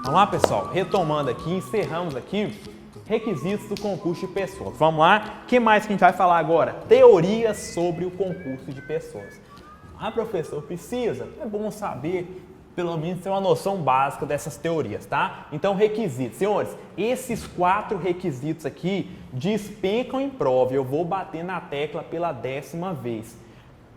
Vamos lá, pessoal, retomando aqui, encerramos aqui requisitos do concurso de pessoas. Vamos lá, o que mais que a gente vai falar agora? Teorias sobre o concurso de pessoas. Ah, professor, precisa? É bom saber, pelo menos ter uma noção básica dessas teorias, tá? Então, requisitos. Senhores, esses 4 requisitos aqui despencam em prova. Eu vou bater na tecla pela 10ª vez.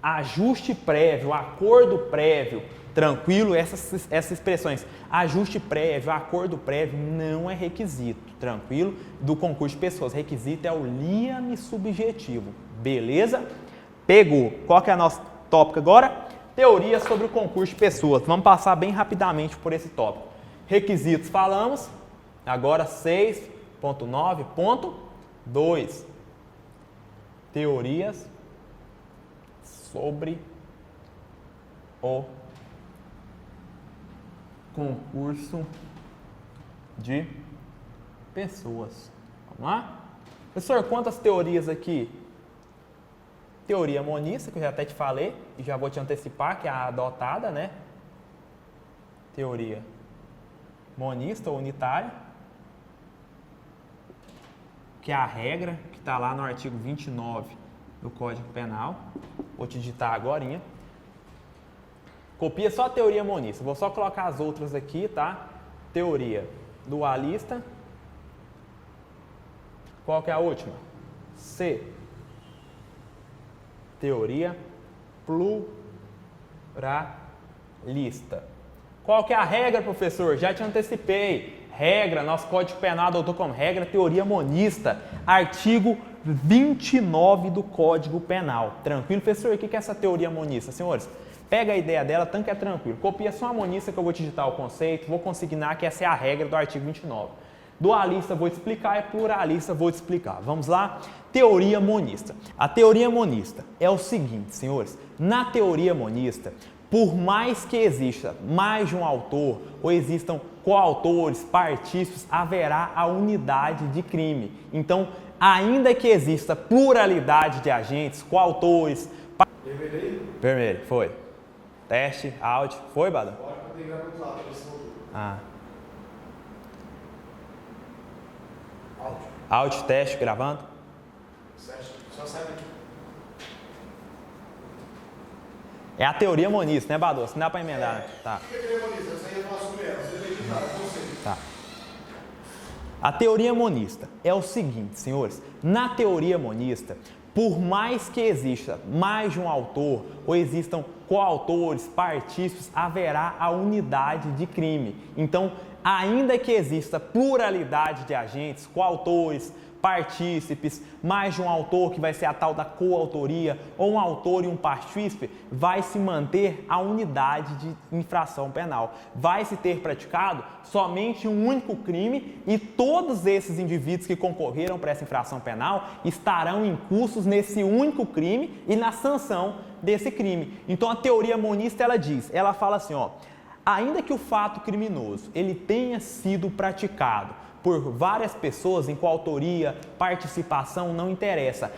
Ajuste prévio, acordo prévio, tranquilo? Essas expressões, ajuste prévio, acordo prévio, não é requisito, tranquilo? Do concurso de pessoas, requisito é o liame subjetivo, beleza? Pegou. Qual que é o nosso tópico agora? Teoria sobre o concurso de pessoas. Vamos passar bem rapidamente por esse tópico. Requisitos falamos, agora 6.9.2. Teorias sobre o concurso de pessoas. Vamos lá? Professor, quantas teorias aqui? Teoria monista, que eu já até te falei, e já vou te antecipar, que é a adotada, né? Teoria monista ou unitária, que é a regra que está lá no artigo 29 do Código Penal. Vou te digitar agorinha. Copia só a teoria monista. Vou só colocar as outras aqui, tá? Teoria dualista. Qual que é a última? C. Teoria pluralista. Qual que é a regra, professor? Já te antecipei. Regra, nosso Código Penal adotou como regra teoria monista. Artigo 29 do Código Penal. Tranquilo, professor? O que é essa teoria monista, senhores? Pega a ideia dela, tanto que é tranquilo. Copia só a monista que eu vou digitar o conceito, vou consignar que essa é a regra do artigo 29. Dualista vou te explicar e pluralista vou te explicar. Vamos lá? Teoria monista. A teoria monista é o seguinte, senhores. Na teoria monista, por mais que exista mais de um autor ou existam coautores, partícipes, haverá a unidade de crime. Então, ainda que exista pluralidade de agentes, coautores... Vermelho, foi. Teste, áudio. Foi, Badão? Ah. Áudio, teste, gravando. Só sai daqui. É a teoria monista, né, Badô? Não dá pra emendar. Tá. O que é teoria monista? Eu sei falar sobre ela. Você vai Tá. A teoria monista é o seguinte, senhores. Na teoria monista, por mais que exista mais de um autor ou existam coautores, partícipes, haverá a unidade de crime. Então, ainda que exista pluralidade de agentes, coautores, partícipes, mais de um autor, que vai ser a tal da coautoria, ou um autor e um partícipe, vai se manter a unidade de infração penal. Vai se ter praticado somente um único crime e todos esses indivíduos que concorreram para essa infração penal estarão incursos nesse único crime e na sanção desse crime. Então a teoria monista, ela fala assim, ó, ainda que o fato criminoso ele tenha sido praticado por várias pessoas em coautoria, participação, não interessa,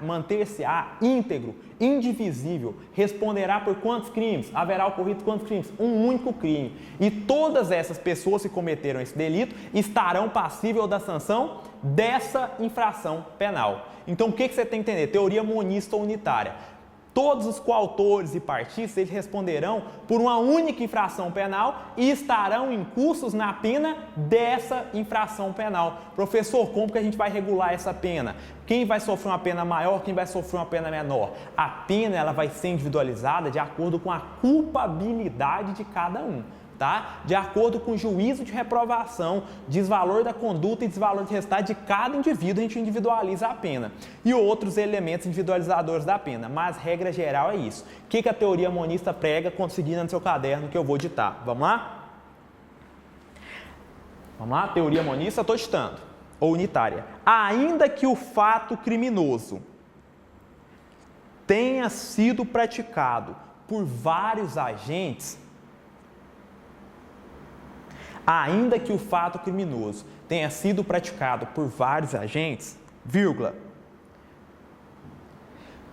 manter-se-á íntegro, indivisível, responderá por quantos crimes? Haverá ocorrido quantos crimes? Um único crime. E todas essas pessoas que cometeram esse delito estarão passíveis da sanção dessa infração penal. Então o que você tem que entender? Teoria monista ou unitária. Todos os coautores e partícipes eles responderão por uma única infração penal e estarão incursos na pena dessa infração penal. Professor, como que a gente vai regular essa pena? Quem vai sofrer uma pena maior, quem vai sofrer uma pena menor? A pena ela vai ser individualizada de acordo com a culpabilidade de cada um. Tá? De acordo com o juízo de reprovação, desvalor da conduta e desvalor de resultado de cada indivíduo, a gente individualiza a pena. E outros elementos individualizadores da pena, mas regra geral é isso. O que a teoria monista prega, conseguindo no seu caderno que eu vou ditar. Vamos lá? Vamos lá? Teoria monista, estou ditando. Ou unitária. Ainda que o fato criminoso tenha sido praticado por vários agentes, ainda que o fato criminoso tenha sido praticado por vários agentes, vírgula,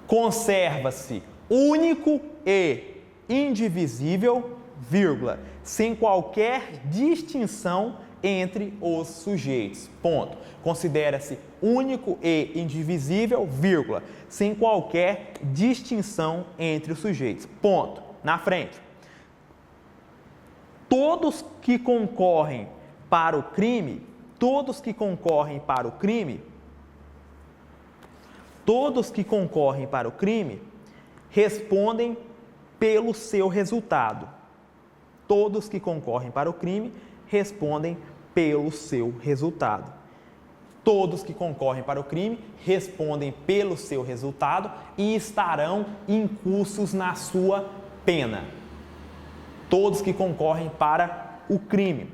conserva-se único e indivisível, vírgula, sem qualquer distinção entre os sujeitos, ponto. Considera-se único e indivisível, vírgula, sem qualquer distinção entre os sujeitos, ponto. Na frente. Todos que concorrem para o crime, respondem pelo seu resultado. Todos que concorrem para o crime respondem pelo seu resultado. Todos que concorrem para o crime respondem pelo seu resultado e estarão incursos na sua pena. Todos que concorrem para o crime,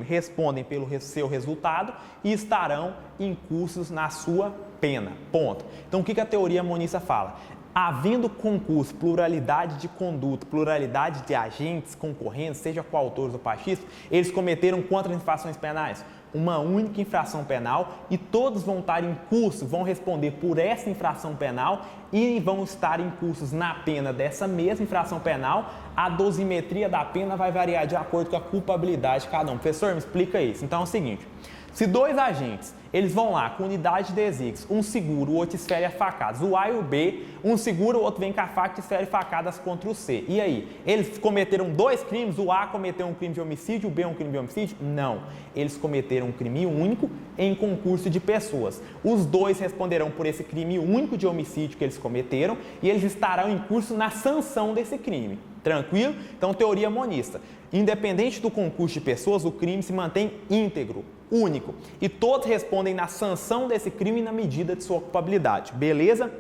respondem pelo seu resultado e estarão incursos na sua pena. Ponto. Então, o que a teoria monista fala? Havendo concurso, pluralidade de conduta, pluralidade de agentes concorrentes, seja qual autores ou partícipes, eles cometeram quantas infrações penais? Uma única infração penal e todos vão estar em curso, vão responder por essa infração penal e vão estar incursos na pena dessa mesma infração penal. A dosimetria da pena vai variar de acordo com a culpabilidade de cada um. Professor, me explica isso. Então é o seguinte, se dois agentes, eles vão lá com unidade de desígnios, um segura, o outro esfere a facadas, o A e o B, um segura, o outro vem com a faca e esfere facadas contra o C. E aí, eles cometeram dois crimes, o A cometeu um crime de homicídio, o B um crime de homicídio? Não, eles cometeram um crime único em concurso de pessoas. Os dois responderão por esse crime único de homicídio que eles cometeram e eles estarão em curso na sanção desse crime. Tranquilo? Então, teoria monista. Independente do concurso de pessoas, o crime se mantém íntegro, único. E todos respondem na sanção desse crime na medida de sua culpabilidade. Beleza?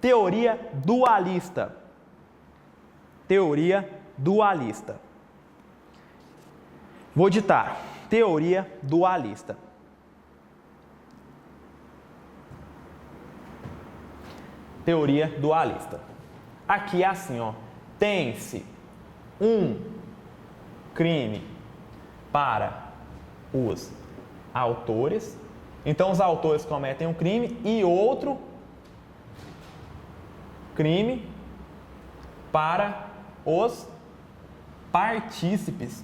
Teoria dualista. Teoria dualista. Vou ditar. Teoria dualista. Teoria dualista. Aqui é assim, ó. Tem-se um crime para os autores. Então, os autores cometem um crime e outro crime para os partícipes.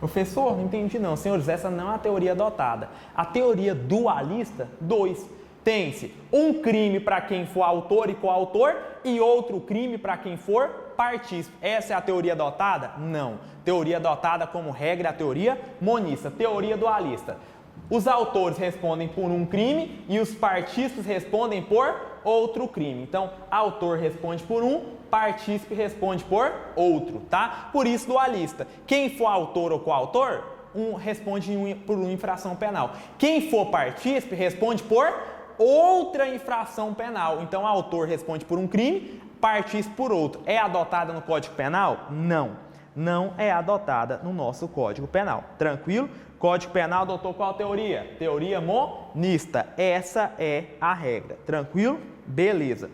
Professor, não entendi não. Senhores, essa não é a teoria adotada. A teoria dualista, 2. Tem-se um crime para quem for autor e coautor e outro crime para quem for partícipe. Essa é a teoria adotada? Não. Teoria adotada como regra é a teoria monista. Teoria dualista. Os autores respondem por um crime e os partícipes respondem por outro crime. Então, autor responde por um, partícipe responde por outro, tá? Por isso, dualista. Quem for autor ou coautor, responde por uma infração penal. Quem for partícipe responde por outra infração penal. Então, autor responde por um crime, partícipe por outro. É adotada no Código Penal? Não. Não é adotada no nosso Código Penal. Tranquilo? Código Penal adotou qual teoria? Teoria monista. Essa é a regra. Tranquilo? Beleza.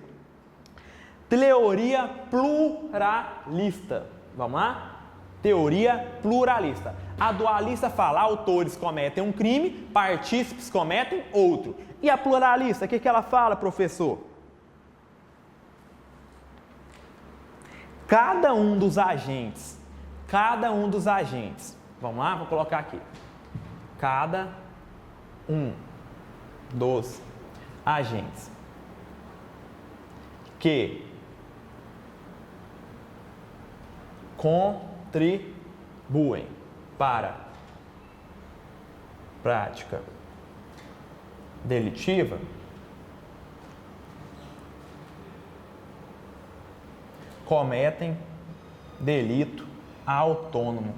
Teoria pluralista. Vamos lá? Teoria pluralista. A dualista fala, autores cometem um crime, partícipes cometem outro. E a pluralista, o que ela fala, professor? Cada um dos agentes, vamos lá, vou colocar aqui. Cada um dos agentes que contribuem para prática delitiva cometem delito autônomo.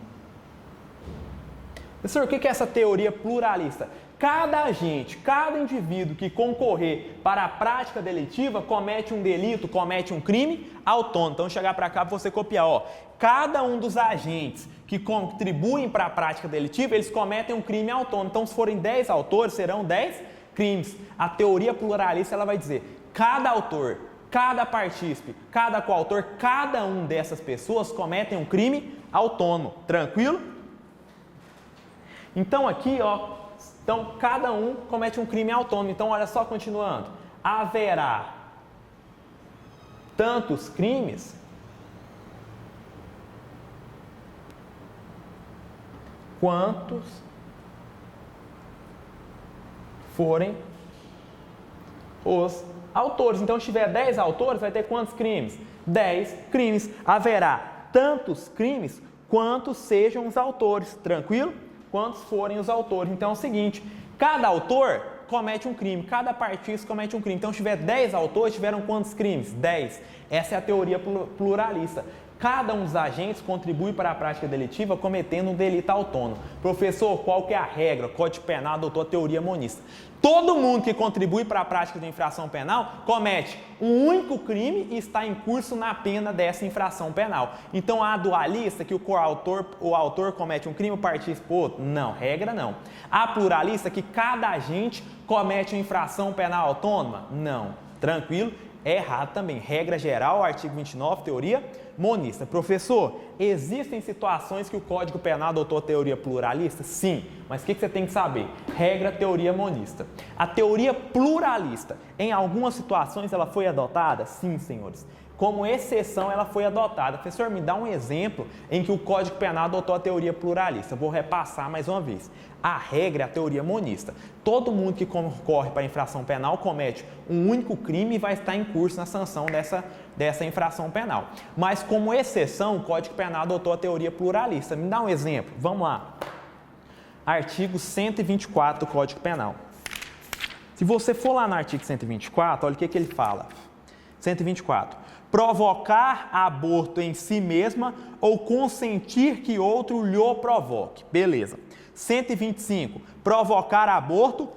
Professor, o que é essa teoria pluralista? Cada agente, cada indivíduo que concorrer para a prática delitiva comete um delito, comete um crime autônomo. Então, chegar para cá para você copiar, ó. Cada um dos agentes que contribuem para a prática delitiva, eles cometem um crime autônomo. Então, se forem 10 autores, serão 10 crimes. A teoria pluralista, ela vai dizer, cada autor, cada partícipe, cada coautor, cada um dessas pessoas cometem um crime autônomo. Tranquilo? Então, aqui, ó, cada um comete um crime autônomo. Então, olha só, continuando. Haverá tantos crimes quantos forem os autores. Então, se tiver 10 autores, vai ter quantos crimes? 10 crimes. Haverá tantos crimes quantos sejam os autores, tranquilo? Quantos forem os autores. Então, é o seguinte, cada autor comete um crime, cada partista comete um crime. Então, se tiver 10 autores, tiveram quantos crimes? 10. Essa é a teoria pluralista. Cada um dos agentes contribui para a prática delitiva cometendo um delito autônomo. Professor, qual que é a regra? Código Penal adotou a teoria monista. Todo mundo que contribui para a prática de infração penal comete um único crime e está em curso na pena dessa infração penal. Então, a dualista, que o autor comete um crime, o participa outro? Não, regra não. A pluralista, que cada agente comete uma infração penal autônoma? Não. Tranquilo? É errado também. Regra geral, artigo 29, teoria monista. Professor, existem situações que o Código Penal adotou a teoria pluralista? Sim, mas o que você tem que saber? Regra, teoria monista. A teoria pluralista, em algumas situações ela foi adotada? Sim, senhores. Como exceção, ela foi adotada. Professor, me dá um exemplo em que o Código Penal adotou a teoria pluralista. Vou repassar mais uma vez. A regra é a teoria monista. Todo mundo que concorre para a infração penal comete um único crime e vai estar em curso na sanção dessa infração penal. Mas, como exceção, o Código Penal adotou a teoria pluralista. Me dá um exemplo. Vamos lá. Artigo 124 do Código Penal. Se você for lá no artigo 124, olha o que ele fala. 124. Provocar aborto em si mesma ou consentir que outro lhe provoque. Beleza. 125. Provocar aborto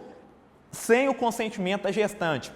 sem o consentimento da gestante.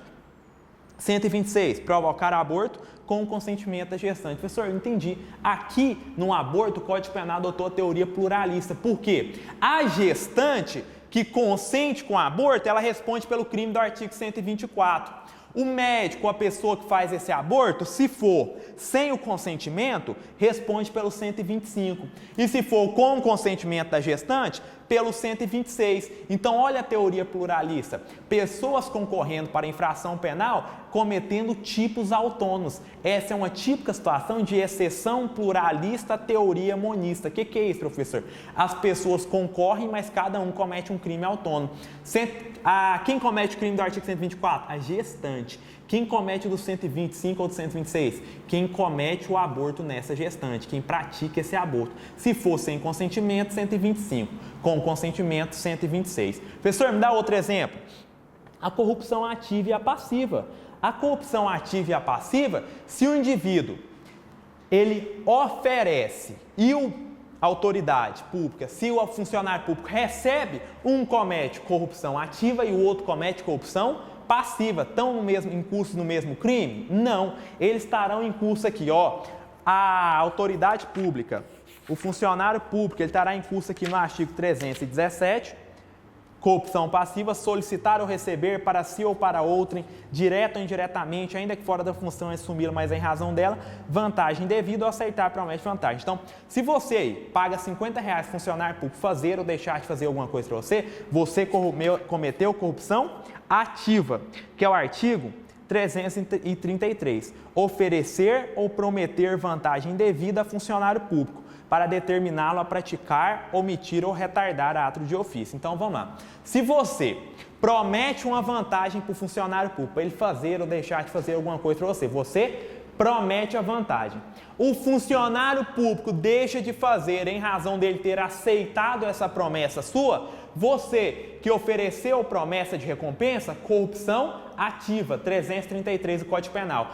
126. Provocar aborto com o consentimento da gestante. Professor, eu entendi. Aqui, no aborto, o Código Penal adotou a teoria pluralista. Por quê? A gestante que consente com o aborto, ela responde pelo crime do artigo 124. O médico, a pessoa que faz esse aborto, se for sem o consentimento, responde pelo 125. E se for com o consentimento da gestante, pelo 126. Então, olha a teoria pluralista. Pessoas concorrendo para infração penal cometendo tipos autônomos. Essa é uma típica situação de exceção pluralista à teoria monista. O que é isso, professor? As pessoas concorrem, mas cada um comete um crime autônomo. Quem comete o crime do artigo 124? A gestante. Quem comete do 125 ou do 126? Quem comete o aborto nessa gestante, quem pratica esse aborto. Se for sem consentimento, 125. Com consentimento, 126. Professor, me dá outro exemplo. A corrupção ativa e a passiva. A corrupção ativa e a passiva, se o indivíduo ele oferece e a autoridade pública, se o funcionário público recebe, um comete corrupção ativa e o outro comete corrupção passiva. Estão em curso no mesmo crime? Não. Eles estarão em curso aqui, ó. A autoridade pública, o funcionário público, ele estará em curso aqui no artigo 317, corrupção passiva, solicitar ou receber para si ou para outrem, direto ou indiretamente, ainda que fora da função assumi-la, mas em razão dela, vantagem devida ou aceitar promessa de vantagem. Então, se você aí paga R$50 funcionário público fazer ou deixar de fazer alguma coisa para você cometeu corrupção ativa, que é o artigo 333. Oferecer ou prometer vantagem devida a funcionário público para determiná-lo a praticar, omitir ou retardar ato de ofício. Então, vamos lá. Se você promete uma vantagem para o funcionário público, para ele fazer ou deixar de fazer alguma coisa para você promete a vantagem. O funcionário público deixa de fazer em razão dele ter aceitado essa promessa sua, você que ofereceu promessa de recompensa, corrupção ativa, 333 do Código Penal.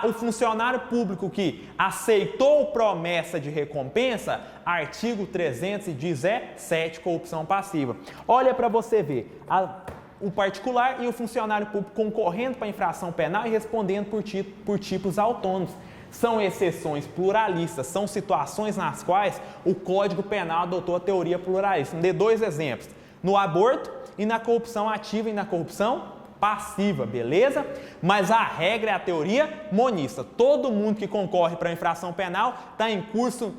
O funcionário público que aceitou promessa de recompensa, artigo 317, corrupção passiva. Olha para você ver, o particular e o funcionário público concorrendo para a infração penal e respondendo por tipos autônomos. São exceções pluralistas, são situações nas quais o Código Penal adotou a teoria pluralista. Dê dois exemplos, no aborto e na corrupção ativa e na corrupção passiva, beleza? Mas a regra é a teoria monista. Todo mundo que concorre para a infração penal está em curso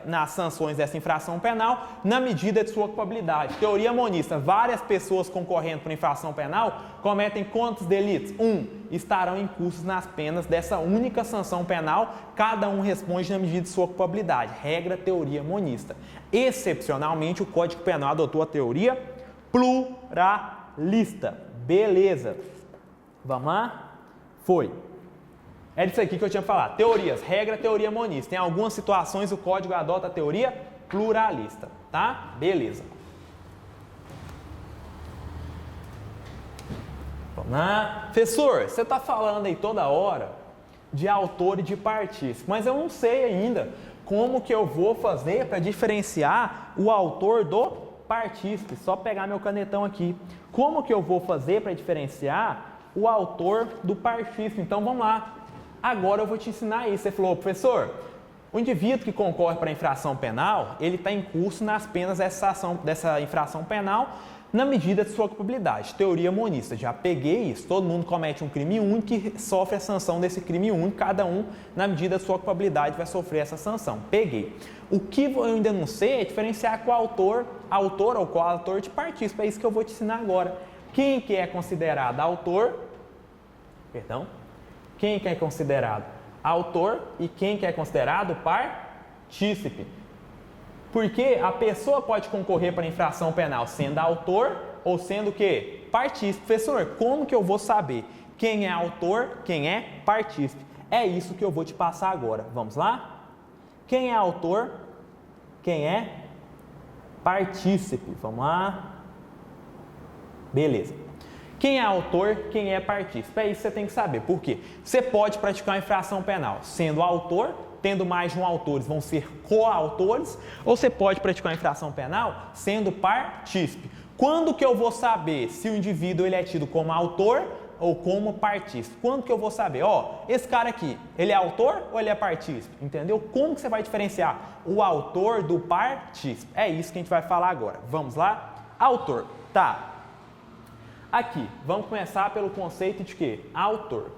nas sanções dessa infração penal na medida de sua culpabilidade. Teoria monista, várias pessoas concorrendo para infração penal cometem quantos delitos? Estarão em curso nas penas dessa única sanção penal, cada um responde na medida de sua culpabilidade. Regra teoria monista. Excepcionalmente, o Código Penal adotou a teoria pluralista. Beleza. Vamos lá? Foi. É disso aqui que eu tinha falado. Teorias, regra, teoria monista. Em algumas situações o código adota a teoria pluralista, tá? Beleza. Vamos lá. Professor, você está falando aí toda hora de autor e de partícipe, mas eu não sei ainda como que eu vou fazer para diferenciar o autor do partícipe. Só pegar meu canetão aqui. Como que eu vou fazer para diferenciar o autor do partícipe? Então vamos lá. Agora eu vou te ensinar isso. Você falou, professor, o indivíduo que concorre para a infração penal, ele está em curso nas penas dessa infração penal na medida de sua culpabilidade. Teoria monista, já peguei isso. Todo mundo comete um crime único e sofre a sanção desse crime único. Cada um, na medida de sua culpabilidade, vai sofrer essa sanção. Peguei. O que eu ainda não sei é diferenciar qual autor ou qual autor de partícipe. É isso que eu vou te ensinar agora. Quem que é considerado autor? Perdão? Quem que é considerado autor e quem que é considerado partícipe? Porque a pessoa pode concorrer para a infração penal sendo autor ou sendo o quê? Partícipe. Professor, como que eu vou saber quem é autor, quem é partícipe? É isso que eu vou te passar agora. Vamos lá? Quem é autor? Quem é partícipe? Vamos lá? Beleza. Quem é autor? Quem é partícipe? É isso que você tem que saber. Por quê? Você pode praticar uma infração penal sendo autor, tendo mais de um autor, vão ser coautores, ou você pode praticar uma infração penal sendo partícipe. Quando que eu vou saber se o indivíduo ele é tido como autor ou como partícipe? Quando que eu vou saber? Esse cara aqui, ele é autor ou ele é partícipe? Entendeu? Como que você vai diferenciar o autor do partícipe? É isso que a gente vai falar agora. Vamos lá? Autor. Tá. Aqui, vamos começar pelo conceito de quê? Autor.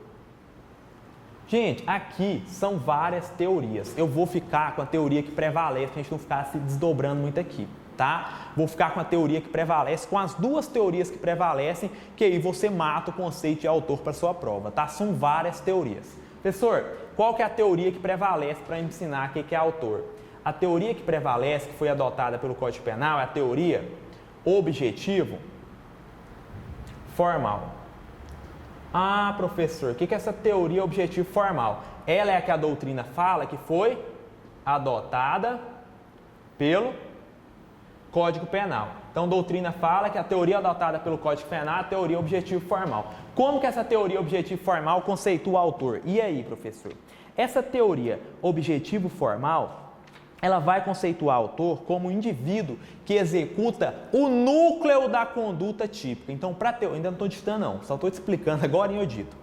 Gente, aqui são várias teorias. Eu vou ficar com a teoria que prevalece, para a gente não ficar se desdobrando muito aqui, tá? Vou ficar com a teoria que prevalece, com as duas teorias que prevalecem, que aí você mata o conceito de autor para sua prova, tá? São várias teorias. Professor, qual que é a teoria que prevalece para ensinar o que é autor? A teoria que prevalece, que foi adotada pelo Código Penal, é a teoria objetivo formal. Ah, professor, o que é essa teoria objetivo formal? Ela é a que a doutrina fala que foi adotada pelo Código Penal. Então, a doutrina fala que a teoria adotada pelo Código Penal é a teoria objetivo formal. Como que essa teoria objetivo formal conceitua o autor? E aí, professor? Essa teoria objetivo formal, ela vai conceituar o autor como um indivíduo que executa o núcleo da conduta típica. Então, ainda não estou ditando não, só estou te explicando agora em eu dito.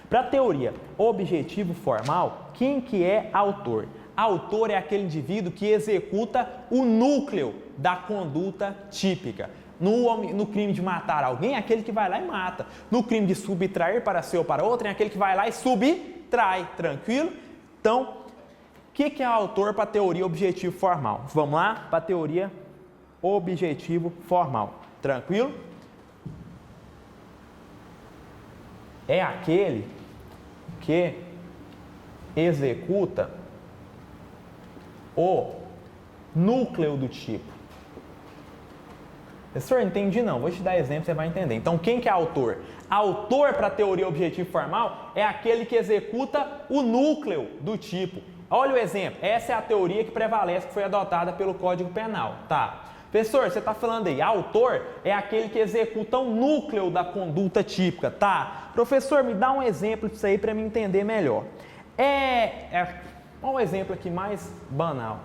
Para a teoria objetivo formal, quem que é autor? Autor é aquele indivíduo que executa o núcleo da conduta típica. No crime de matar alguém, é aquele que vai lá e mata. No crime de subtrair para si ou para outro, é aquele que vai lá e subtrai. Tranquilo? Então, o que é autor para a teoria objetivo formal? Vamos lá para a teoria objetivo formal. Tranquilo? É aquele que executa o núcleo do tipo. Professor, entendi não. Vou te dar exemplo, você vai entender. Então, quem que é autor? Autor para a teoria objetivo formal é aquele que executa o núcleo do tipo. Olha o exemplo, essa é a teoria que prevalece, que foi adotada pelo Código Penal, tá? Professor, você está falando aí, autor é aquele que executa o núcleo da conduta típica, tá? Professor, me dá um exemplo disso aí para me entender melhor. Um exemplo aqui mais banal.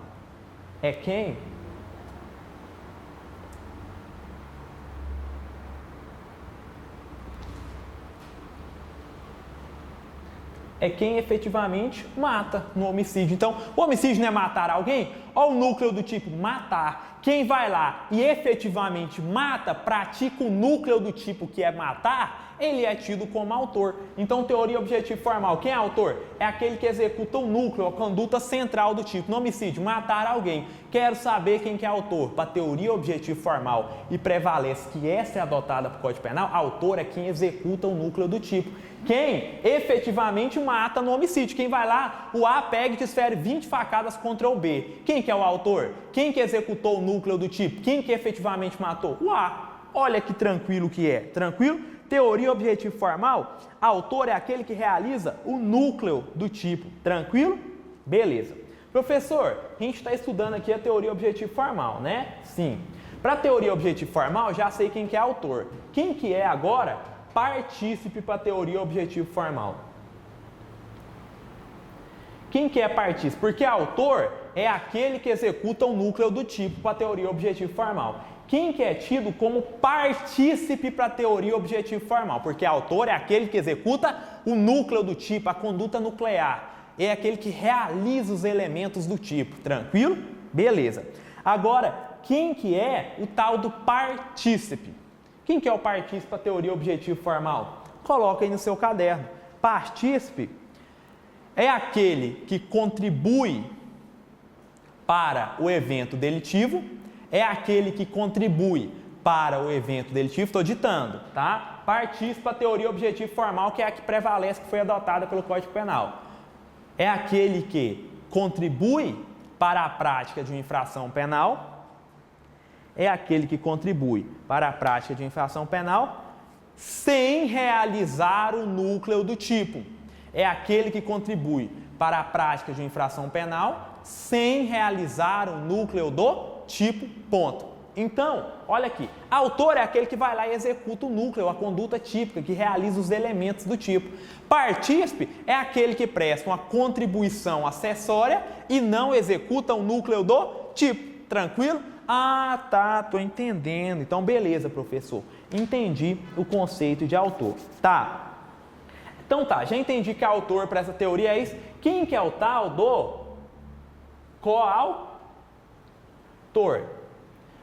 É quem efetivamente mata no homicídio. Então, o homicídio não é matar alguém? Olha o núcleo do tipo matar. quem vai lá e efetivamente mata, pratica o núcleo do tipo que é matar, ele é tido como autor. Então, teoria objetivo formal, quem é autor? É aquele que executa o núcleo, a conduta central do tipo. No homicídio, matar alguém. Quero saber quem que é autor. Para teoria objetivo formal e prevalece que essa é adotada para o Código Penal, autor é quem executa o núcleo do tipo. Quem efetivamente mata no homicídio. Quem vai lá, o A pega e desfere 20 facadas contra o B. Quem que é o autor? Quem que executou o núcleo do tipo? Quem que efetivamente matou? O A. Olha que tranquilo que é. Tranquilo? Teoria objetivo formal, autor é aquele que realiza o núcleo do tipo. Tranquilo? Beleza. Professor, a gente está estudando aqui a teoria objetivo formal, né? Sim. Para a teoria objetivo formal, já sei quem que é autor. Quem que é agora partícipe para a teoria objetivo formal? Quem que é partícipe? Porque autor é aquele que executa o núcleo do tipo para a teoria objetivo formal. Quem que é tido como partícipe para a teoria objetivo formal? Porque autor é aquele que executa o núcleo do tipo, a conduta nuclear. É aquele que realiza os elementos do tipo. Tranquilo? Beleza. Agora, quem que é o tal do partícipe? Quem que é o partícipe para a teoria objetivo formal? Coloca aí no seu caderno. Partícipe é aquele que contribui para o evento delitivo, é aquele que contribui para o evento delitivo, estou ditando, tá? Partícipe a teoria objetivo formal, que é a que prevalece, que foi adotada pelo Código Penal. É aquele que contribui para a prática de uma infração penal, é aquele que contribui para a prática de uma infração penal sem realizar o núcleo do tipo. É aquele que contribui para a prática de uma infração penal sem realizar o núcleo do tipo, ponto. Então, olha aqui, autor é aquele que vai lá e executa o núcleo, a conduta típica, que realiza os elementos do tipo. Partícipe é aquele que presta uma contribuição acessória e não executa o núcleo do tipo. Tranquilo? Ah, tá, tô entendendo. Então, beleza, professor. Entendi o conceito de autor. Tá. Então tá, já entendi que autor para essa teoria é isso. Quem que é o tal do coautor?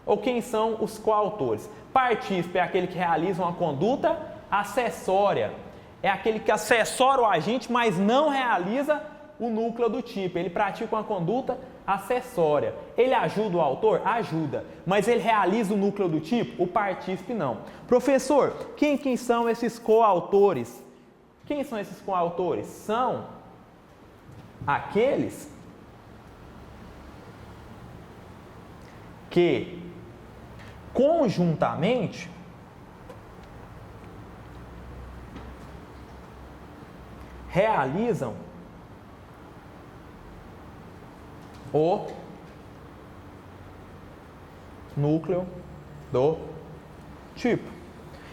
Ou quem são os coautores? Partícipe é aquele que realiza uma conduta acessória. É aquele que assessora o agente, mas não realiza o núcleo do tipo. Ele pratica uma conduta acessória. Ele ajuda o autor? Ajuda. Mas ele realiza o núcleo do tipo? O partícipe não. Professor, quem são esses coautores? Quem são esses coautores? São aqueles que conjuntamente realizam o núcleo do tipo.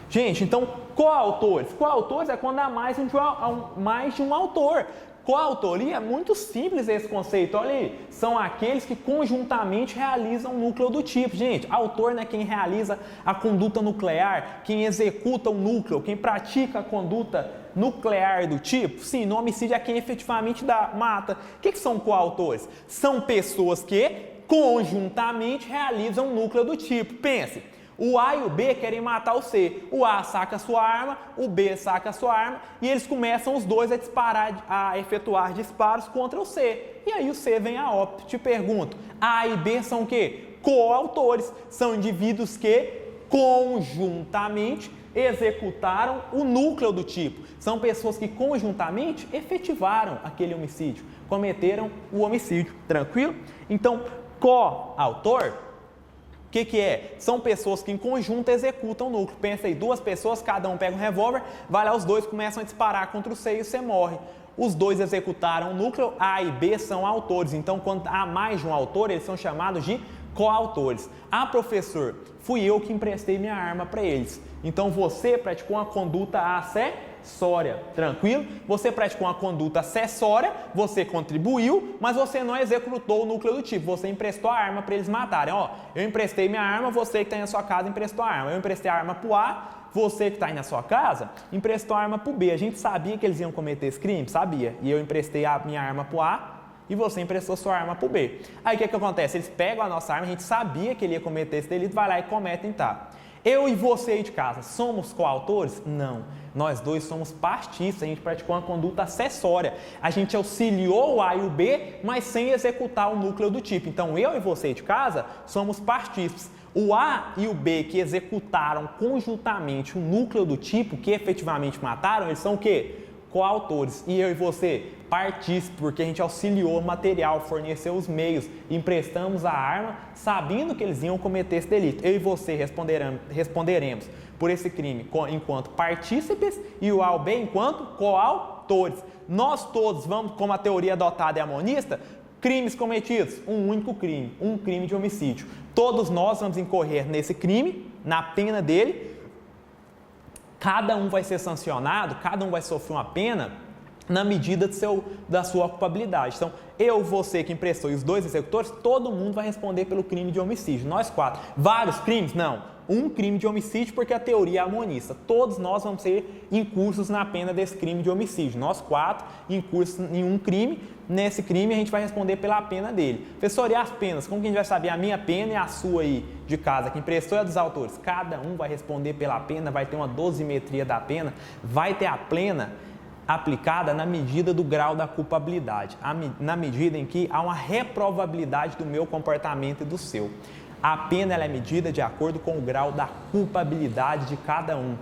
Gente, então, coautores. Coautores é quando há mais de um autor. Coautoria é muito simples esse conceito, olha aí, são aqueles que conjuntamente realizam o núcleo do tipo. Gente, autor não é quem realiza a conduta nuclear, quem executa o núcleo, quem pratica a conduta nuclear do tipo. Sim, no homicídio é quem efetivamente mata. O que são coautores? São pessoas que conjuntamente realizam o núcleo do tipo. Pense. O A e o B querem matar o C. O A saca a sua arma, o B saca a sua arma e eles começam os dois a efetuar disparos contra o C. E aí o C vem a óbito. Te pergunto, A e B são o quê? Coautores. São indivíduos que conjuntamente executaram o núcleo do tipo. São pessoas que conjuntamente efetivaram aquele homicídio, cometeram o homicídio. Tranquilo? Então, coautor, o que é? São pessoas que em conjunto executam o núcleo. Pensa aí, duas pessoas, cada um pega um revólver, vai lá, os dois começam a disparar contra o C e o C morre. Os dois executaram o núcleo, A e B são autores. Então, quando há mais de um autor, eles são chamados de coautores. Ah, professor, fui eu que emprestei minha arma para eles. Então, você praticou uma conduta acessória, tranquilo? Você praticou uma conduta acessória, você contribuiu, mas você não executou o núcleo do tipo. Você emprestou a arma para eles matarem. Ó, eu emprestei minha arma, você que está aí na sua casa emprestou a arma. Eu emprestei a arma para o A, você que está aí na sua casa emprestou a arma para o B. A gente sabia que eles iam cometer esse crime? Sabia. E eu emprestei a minha arma para o A, e você emprestou sua arma para o B. Aí o que acontece? Eles pegam a nossa arma, a gente sabia que ele ia cometer esse delito, vai lá e cometem, tá? Eu e você aí de casa, somos coautores? Não. Nós dois somos partistas, a gente praticou uma conduta acessória. A gente auxiliou o A e o B, mas sem executar o núcleo do tipo. Então, eu e você aí de casa somos partistas. O A e o B que executaram conjuntamente o núcleo do tipo, que efetivamente mataram, eles são o quê? Coautores. E eu e você, partícipes, porque a gente auxiliou o material, forneceu os meios, emprestamos a arma, sabendo que eles iam cometer esse delito. Eu e você responderemos por esse crime enquanto partícipes e o A e o B enquanto coautores. Nós todos vamos, como a teoria adotada é a monista, crimes cometidos, um único crime, um crime de homicídio. Todos nós vamos incorrer nesse crime, na pena dele. Cada um vai ser sancionado, cada um vai sofrer uma pena na medida da sua culpabilidade. Então, eu, você que emprestou e os dois executores, todo mundo vai responder pelo crime de homicídio. Nós quatro. Vários crimes? Não. Um crime de homicídio porque a teoria é amonista. Todos nós vamos ser incursos na pena desse crime de homicídio. Nós quatro incursos em um crime. Nesse crime a gente vai responder pela pena dele. Professor, e as penas? Como que a gente vai saber a minha pena e a sua aí de casa, que emprestou e a dos autores? Cada um vai responder pela pena, vai ter uma dosimetria da pena, vai ter a plena aplicada na medida do grau da culpabilidade, na medida em que há uma reprovabilidade do meu comportamento e do seu. A pena ela é medida de acordo com o grau da culpabilidade de cada um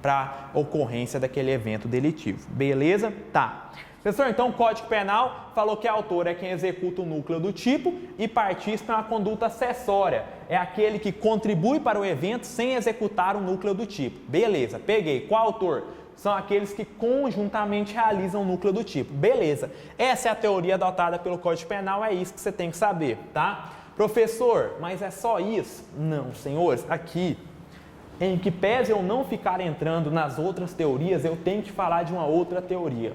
para a ocorrência daquele evento delitivo. Beleza? Tá. Professor, então o Código Penal falou que autor é quem executa o núcleo do tipo e partícipe é uma conduta acessória. É aquele que contribui para o evento sem executar o núcleo do tipo. Beleza, peguei. Qual autor? São aqueles que conjuntamente realizam o núcleo do tipo. Beleza. Essa é a teoria adotada pelo Código Penal, é isso que você tem que saber, tá? Professor, mas é só isso? Não, senhores, aqui, em que pese eu não ficar entrando nas outras teorias, eu tenho que falar de uma outra teoria.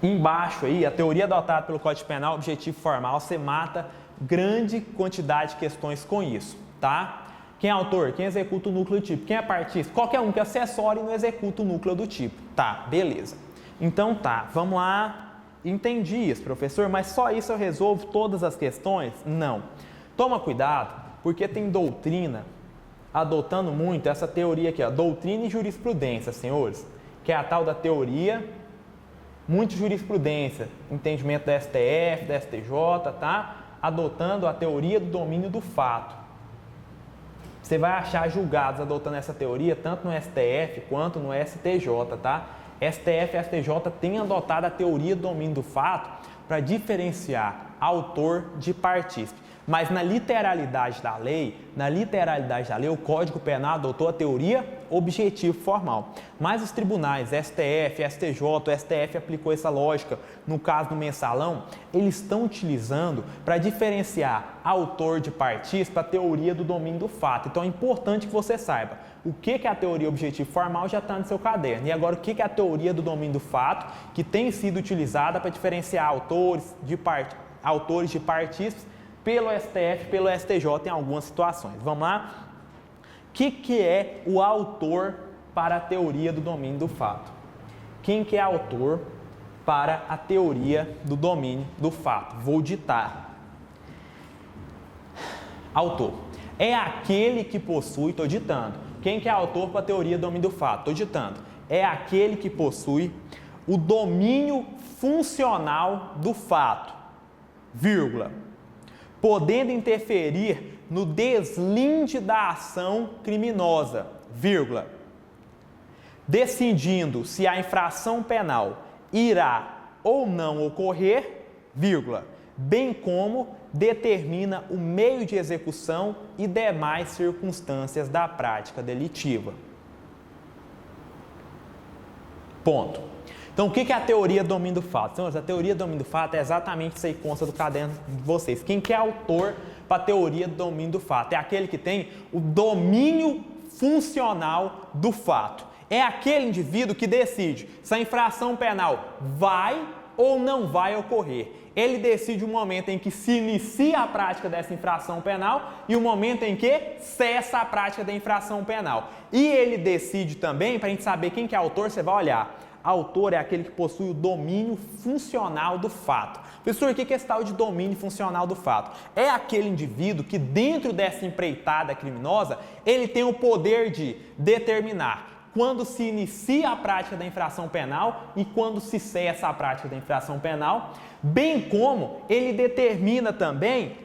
Embaixo aí, a teoria adotada pelo Código Penal, objetivo formal, você mata grande quantidade de questões com isso, tá? Quem é autor? Quem executa o núcleo do tipo? Quem é partícipe? Qualquer um que acessório e não executa o núcleo do tipo. Tá, beleza. Então tá, vamos lá. Entendi isso, professor, mas só isso eu resolvo todas as questões? Não. Toma cuidado, porque tem doutrina adotando muito essa teoria aqui, ó, doutrina e jurisprudência, senhores, que é a tal da teoria, muito jurisprudência, entendimento da STF, da STJ, tá? Adotando a teoria do domínio do fato. Você vai achar julgados adotando essa teoria tanto no STF quanto no STJ, tá? STF e STJ têm adotado a teoria do domínio do fato para diferenciar autor de partícipe. Mas na literalidade da lei, o Código Penal adotou a teoria objetivo formal. Mas os tribunais, STF, STJ, o STF aplicou essa lógica no caso do mensalão, eles estão utilizando para diferenciar autor de partícipe a teoria do domínio do fato. Então é importante que você saiba o que é a teoria objetivo formal, já está no seu caderno. E agora o que é a teoria do domínio do fato, que tem sido utilizada para diferenciar autores de partícipes pelo STF, pelo STJ em algumas situações. Vamos lá? O que é o autor para a teoria do domínio do fato? Quem que é autor para a teoria do domínio do fato? Vou ditar. Autor. É aquele que possui, estou ditando. Quem que é autor para a teoria do domínio do fato? Estou ditando. É aquele que possui o domínio funcional do fato, vírgula, podendo interferir no deslinde da ação criminosa, vírgula, decidindo se a infração penal irá ou não ocorrer, vírgula, bem como determina o meio de execução e demais circunstâncias da prática delitiva. Ponto. Então, o que é a teoria do domínio do fato? Senhores, a teoria do domínio do fato é exatamente isso aí que consta do caderno de vocês. Quem que é autor para a teoria do domínio do fato? É aquele que tem o domínio funcional do fato. É aquele indivíduo que decide se a infração penal vai ou não vai ocorrer. Ele decide o momento em que se inicia a prática dessa infração penal e o momento em que cessa a prática da infração penal. E ele decide também, para a gente saber quem que é autor, você vai olhar Autor é aquele que possui o domínio funcional do fato. Professor, o que é esse tal de domínio funcional do fato? É aquele indivíduo que dentro dessa empreitada criminosa, ele tem o poder de determinar quando se inicia a prática da infração penal e quando se cessa a prática da infração penal, bem como ele determina também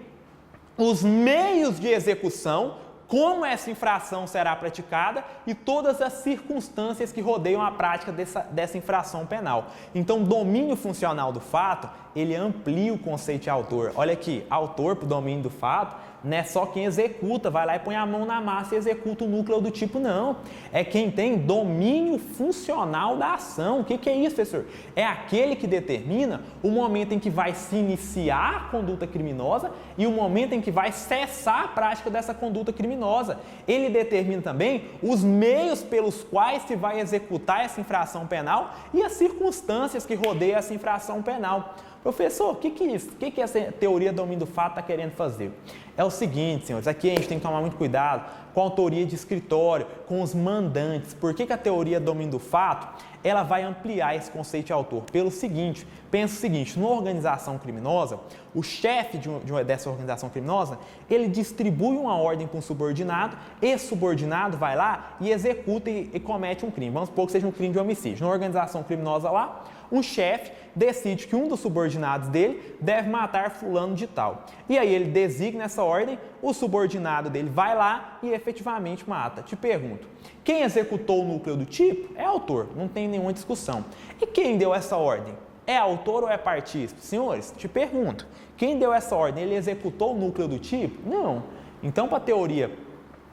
os meios de execução, como essa infração será praticada e todas as circunstâncias que rodeiam a prática dessa infração penal. Então, domínio funcional do fato, ele amplia o conceito de autor. Olha aqui, autor para o domínio do fato não é só quem executa, vai lá e põe a mão na massa e executa o núcleo do tipo, não. É quem tem domínio funcional da ação. O que é isso, professor? É aquele que determina o momento em que vai se iniciar a conduta criminosa e o momento em que vai cessar a prática dessa conduta criminosa. Ele determina também os meios pelos quais se vai executar essa infração penal e as circunstâncias que rodeiam essa infração penal. Professor, o que é isso? O que essa teoria do domínio do fato está querendo fazer? É o seguinte, senhores, aqui a gente tem que tomar muito cuidado com a autoria de escritório, com os mandantes. Por que a teoria do domínio do fato, ela vai ampliar esse conceito de autor? Pelo seguinte, pensa o seguinte, numa organização criminosa, o chefe dessa organização criminosa, ele distribui uma ordem para um subordinado, esse subordinado vai lá e executa e comete um crime. Vamos supor que seja um crime de homicídio. Numa organização criminosa lá, um chefe decide que um dos subordinados dele deve matar fulano de tal. E aí ele designa essa ordem, o subordinado dele vai lá e efetivamente mata. Te pergunto, quem executou o núcleo do tipo é autor, não tem nenhuma discussão. E quem deu essa ordem? É autor ou é partícipe? Senhores, te pergunto, quem deu essa ordem, ele executou o núcleo do tipo? Não. Então, para a teoria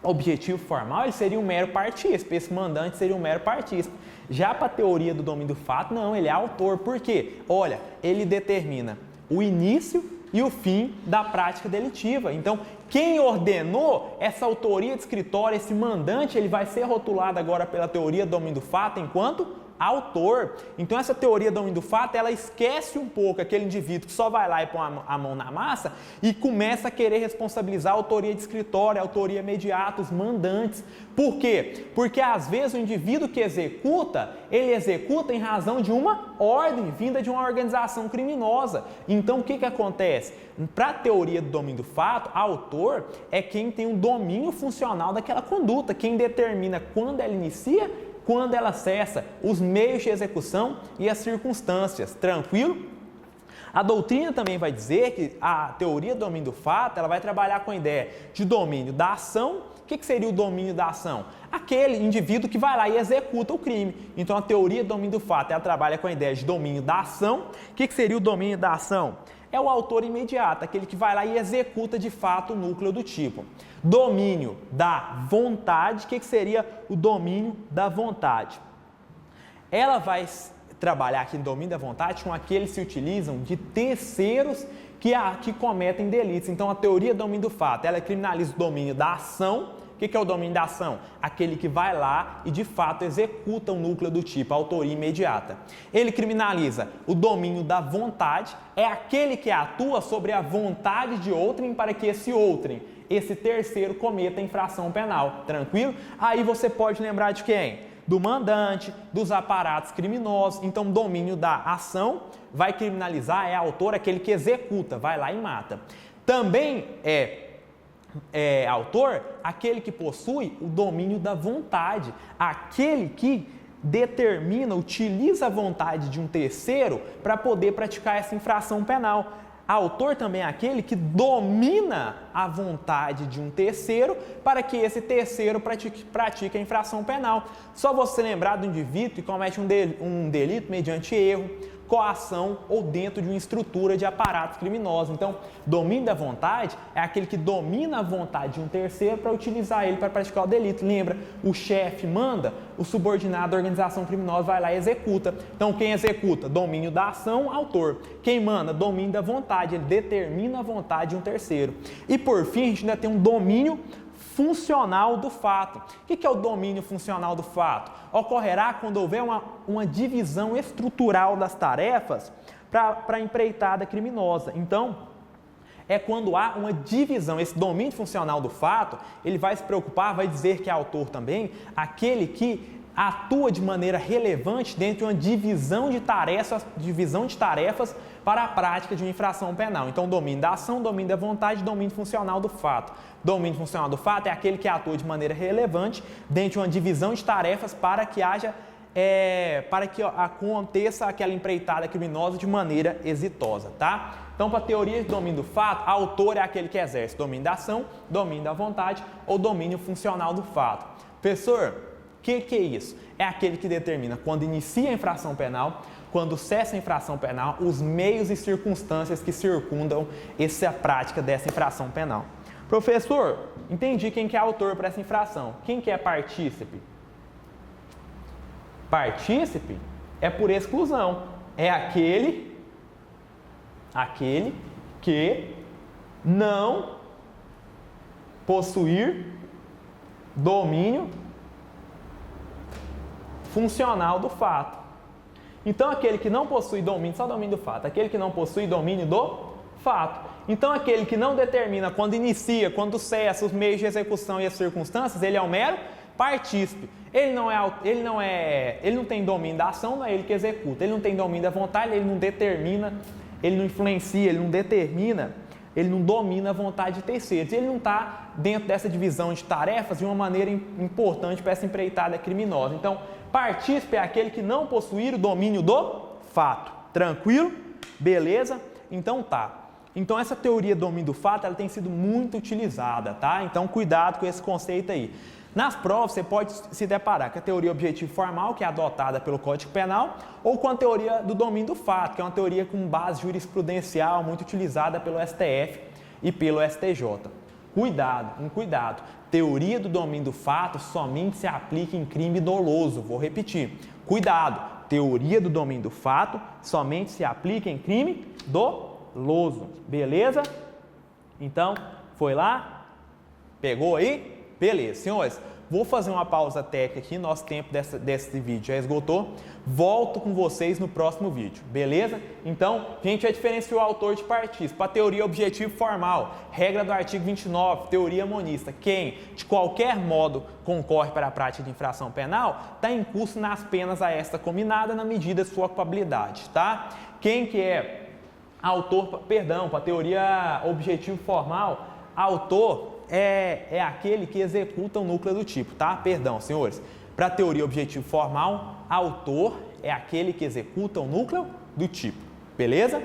objetivo formal, ele seria um mero partícipe, esse mandante seria um mero partícipe. Já para a teoria do domínio do fato, não, ele é autor. Por quê? Olha, ele determina o início e o fim da prática delitiva. Então, quem ordenou essa autoria de escritório, esse mandante, ele vai ser rotulado agora pela teoria do domínio do fato enquanto autor. Então, essa teoria do domínio do fato, ela esquece um pouco aquele indivíduo que só vai lá e põe a mão na massa e começa a querer responsabilizar a autoria de escritório, a autoria imediata, os mandantes. Por quê? Porque às vezes o indivíduo que executa, ele executa em razão de uma ordem vinda de uma organização criminosa. Então, o que acontece? Para a teoria do domínio do fato, autor é quem tem um domínio funcional daquela conduta, quem determina quando ela inicia, quando ela cessa, os meios de execução e as circunstâncias. Tranquilo? A doutrina também vai dizer que a teoria do domínio do fato, ela vai trabalhar com a ideia de domínio da ação. O que seria o domínio da ação? Aquele indivíduo que vai lá e executa o crime. Então, a teoria do domínio do fato, ela trabalha com a ideia de domínio da ação. O que seria o domínio da ação? É o autor imediato, aquele que vai lá e executa de fato o núcleo do tipo. Domínio da vontade, o que seria o domínio da vontade? Ela vai trabalhar aqui no domínio da vontade com aqueles que se utilizam de terceiros que cometem delitos. Então, a teoria do domínio do fato, ela criminaliza o domínio da ação. O que é o domínio da ação? Aquele que vai lá e de fato executa o núcleo do tipo, a autoria imediata. Ele criminaliza o domínio da vontade, é aquele que atua sobre a vontade de outrem para que esse terceiro cometa a infração penal. Tranquilo? Aí você pode lembrar de quem? Do mandante, dos aparatos criminosos. Então, domínio da ação vai criminalizar, é autor, aquele que executa, vai lá e mata. Também é autor aquele que possui o domínio da vontade, aquele que determina, utiliza a vontade de um terceiro para poder praticar essa infração penal. Autor também é aquele que domina a vontade de um terceiro para que esse terceiro pratique a infração penal. Só você lembrar do indivíduo que comete um delito mediante erro, coação ou dentro de uma estrutura de aparatos criminosos. Então, domínio da vontade é aquele que domina a vontade de um terceiro para utilizar ele para praticar o delito. Lembra? O chefe manda, o subordinado da organização criminosa vai lá e executa. Então, quem executa? Domínio da ação, autor. Quem manda? Domínio da vontade. Ele determina a vontade de um terceiro. E, por fim, a gente ainda tem um domínio funcional do fato. O que é o domínio funcional do fato? Ocorrerá quando houver uma divisão estrutural das tarefas para a empreitada criminosa. Então, é quando há uma divisão, esse domínio funcional do fato, ele vai se preocupar, vai dizer que é autor também, aquele que atua de maneira relevante dentro de uma divisão de tarefas para a prática de uma infração penal. Então, domínio da ação, domínio da vontade, domínio funcional do fato. Domínio funcional do fato é aquele que atua de maneira relevante dentro de uma divisão de tarefas para que aconteça aquela empreitada criminosa de maneira exitosa, tá? Então, para a teoria de domínio do fato, autor é aquele que exerce domínio da ação, domínio da vontade ou domínio funcional do fato. Professor, o que é isso? É aquele que determina quando inicia a infração penal, quando cessa a infração penal, os meios e circunstâncias que circundam essa prática dessa infração penal. Professor, entendi quem que é autor para essa infração. Quem que é partícipe? Partícipe é por exclusão. É aquele que não possuir domínio funcional do fato. Então, aquele que não possui domínio, só domínio do fato, aquele que não possui domínio do fato. Então, aquele que não determina quando inicia, quando cessa, os meios de execução e as circunstâncias, ele é um mero partícipe. Ele não tem domínio da ação, não é ele que executa. Ele não tem domínio da vontade, ele não determina, ele não influencia, ele não determina, ele não domina a vontade de terceiros. Ele não está dentro dessa divisão de tarefas de uma maneira importante para essa empreitada criminosa. Então, partícipe é aquele que não possuir o domínio do fato. Tranquilo? Beleza? Então tá. Então essa teoria do domínio do fato, ela tem sido muito utilizada, tá? Então cuidado com esse conceito aí. Nas provas você pode se deparar com a teoria objetivo formal, que é adotada pelo Código Penal, ou com a teoria do domínio do fato, que é uma teoria com base jurisprudencial muito utilizada pelo STF e pelo STJ. Cuidado. Teoria do domínio do fato somente se aplica em crime doloso. Vou repetir. Cuidado. Teoria do domínio do fato somente se aplica em crime doloso. Beleza? Então, foi lá? Pegou aí? Beleza. Senhores, vou fazer uma pausa técnica aqui. Nosso tempo desse vídeo já esgotou. Volto com vocês no próximo vídeo. Beleza? Então, a gente já diferenciou o autor de partícipe. Para a teoria objetivo formal, regra do artigo 29, teoria monista. Quem, de qualquer modo, concorre para a prática de infração penal, está em curso nas penas a esta combinada na medida de sua culpabilidade, tá? Quem que é autor, para a teoria objetivo formal, autor é aquele que executa o núcleo do tipo, tá? Perdão, senhores. Para a teoria objetivo formal, autor é aquele que executa o núcleo do tipo. Beleza?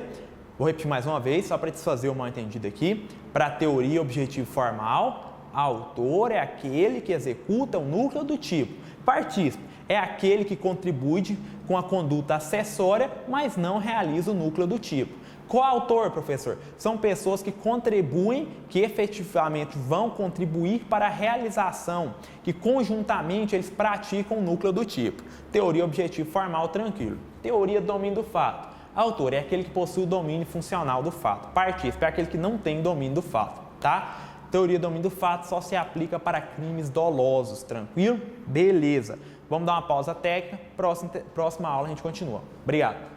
Vou repetir mais uma vez, só para desfazer o mal entendido aqui. Para a teoria objetivo formal, autor é aquele que executa o núcleo do tipo. Partícipe é aquele que contribui com a conduta acessória, mas não realiza o núcleo do tipo. Coautor, professor, são pessoas que contribuem, que efetivamente vão contribuir para a realização, que conjuntamente eles praticam o núcleo do tipo. Teoria objetivo formal, tranquilo. Teoria do domínio do fato. Autor é aquele que possui o domínio funcional do fato. Partícipe é aquele que não tem domínio do fato, tá? Teoria do domínio do fato só se aplica para crimes dolosos, tranquilo? Beleza. Vamos dar uma pausa técnica. Próxima aula a gente continua. Obrigado.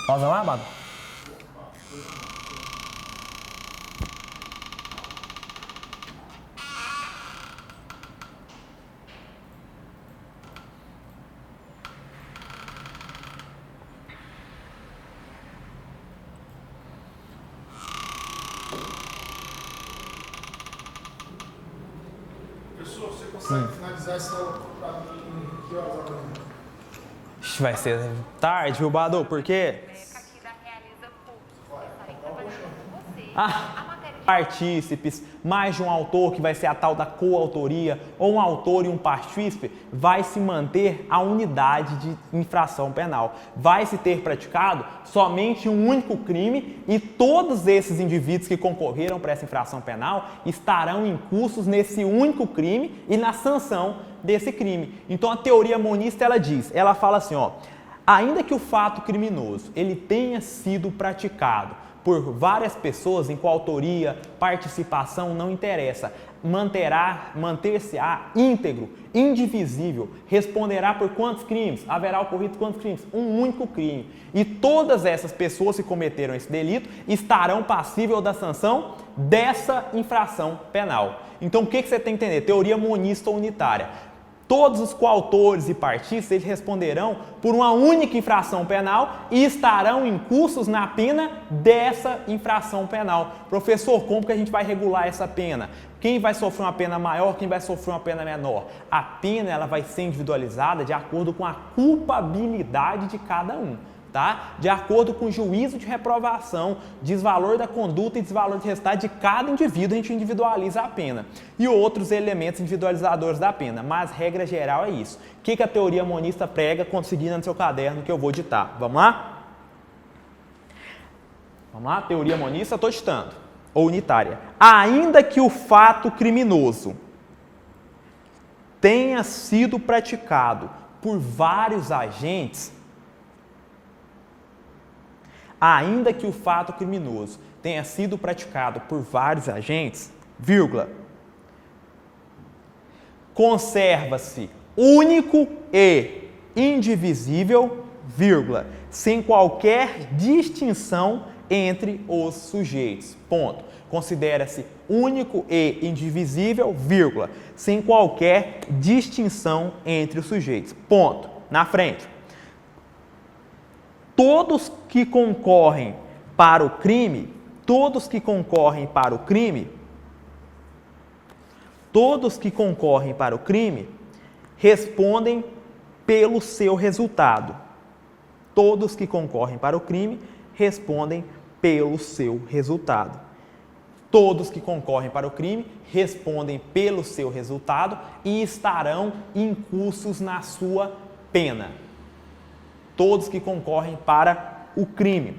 Pausa lá, Amado? Professor, você consegue finalizar essa aula para mim? Que horas amanhã? Vai ser tarde, viu, Badu? Por quê? Partícipes, mais de um autor, que vai ser a tal da coautoria, ou um autor e um partícipe, vai se manter a unidade de infração penal. Vai se ter praticado somente um único crime e todos esses indivíduos que concorreram para essa infração penal estarão incursos nesse único crime e na sanção desse crime. Então a teoria monista, ela fala assim, ó, Ainda que o fato criminoso ele tenha sido praticado por várias pessoas em coautoria, participação, não interessa, manter-se-á íntegro, indivisível, responderá por quantos crimes? Haverá ocorrido quantos crimes? Um único crime. E todas essas pessoas que cometeram esse delito estarão passíveis da sanção dessa infração penal. Então o que você tem que entender? Teoria monista ou unitária. Todos os coautores e partícipes eles responderão por uma única infração penal e estarão incursos na pena dessa infração penal. Professor, como que a gente vai regular essa pena? Quem vai sofrer uma pena maior, quem vai sofrer uma pena menor? A pena ela vai ser individualizada de acordo com a culpabilidade de cada um. Tá? De acordo com o juízo de reprovação, desvalor da conduta e desvalor de resultado de cada indivíduo, a gente individualiza a pena. E outros elementos individualizadores da pena, mas regra geral é isso. O que a teoria monista prega, conseguindo no seu caderno que eu vou ditar? Vamos lá? Vamos lá? Teoria monista, estou ditando. Ou unitária. Ainda que o fato criminoso tenha sido praticado por vários agentes, ainda que o fato criminoso tenha sido praticado por vários agentes, vírgula, conserva-se único e indivisível, vírgula, sem qualquer distinção entre os sujeitos, ponto. Considera-se único e indivisível, vírgula, sem qualquer distinção entre os sujeitos, ponto. Na frente. Todos que concorrem para o crime, respondem pelo seu resultado. Todos que concorrem para o crime respondem pelo seu resultado. Todos que concorrem para o crime respondem pelo seu resultado e estarão incursos na sua pena. Todos que concorrem para o crime,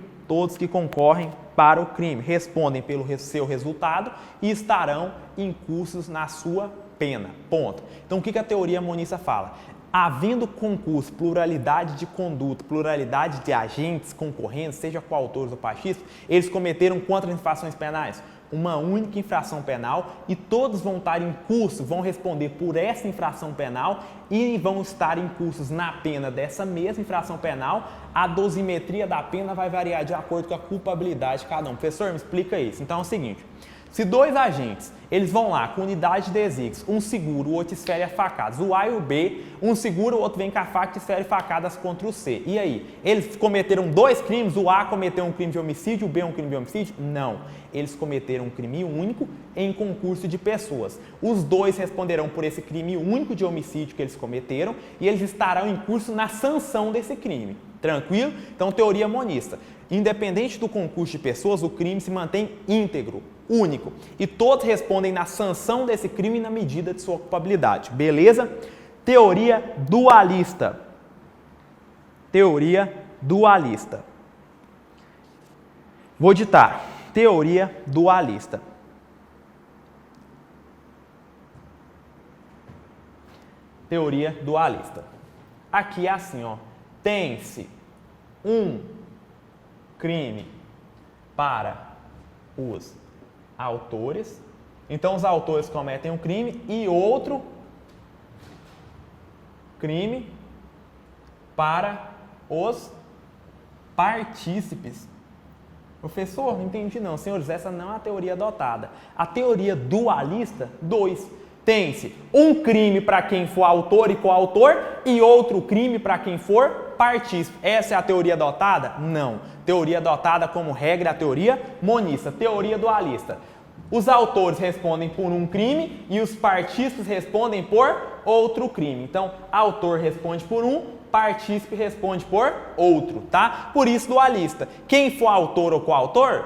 respondem pelo seu resultado e estarão incursos na sua pena. Ponto. Então, o que a teoria monista fala? Havendo concurso, pluralidade de conduta, pluralidade de agentes concorrentes, seja coautores ou partícipes, eles cometeram quantas infrações penais? Uma única infração penal e todos vão estar em curso, vão responder por essa infração penal e vão estar em cursos na pena dessa mesma infração penal. A dosimetria da pena vai variar de acordo com a culpabilidade de cada um. Professor, me explica isso. Então é o seguinte, se dois agentes, eles vão lá com unidade de desígnios, um segura, o outro esfere a facadas, o A e o B, um segura, o outro vem com a faca e esfere facadas contra o C. E aí? Eles cometeram dois crimes? O A cometeu um crime de homicídio, o B um crime de homicídio? Não. Eles cometeram um crime único em concurso de pessoas. Os dois responderão por esse crime único de homicídio que eles cometeram e eles estarão em curso na sanção desse crime. Tranquilo? Então, teoria monista. Independente do concurso de pessoas, o crime se mantém íntegro, único. E todos respondem na sanção desse crime na medida de sua culpabilidade. Beleza? Teoria dualista. Teoria dualista. Vou ditar. Teoria dualista. Teoria dualista. Aqui é assim, ó. Tem-se um crime para os autores. Então, os autores cometem um crime e outro crime para os partícipes. Professor, não entendi não. Senhores, essa não é a teoria adotada. A teoria dualista, 2. Tem-se um crime para quem for autor e coautor e outro crime para quem for partícipe. Essa é a teoria adotada? Não. Teoria adotada como regra é a teoria monista. Teoria dualista. Os autores respondem por um crime e os partícipes respondem por outro crime. Então, autor responde por um, partícipe responde por outro, tá? Por isso, dualista. Quem for autor ou coautor,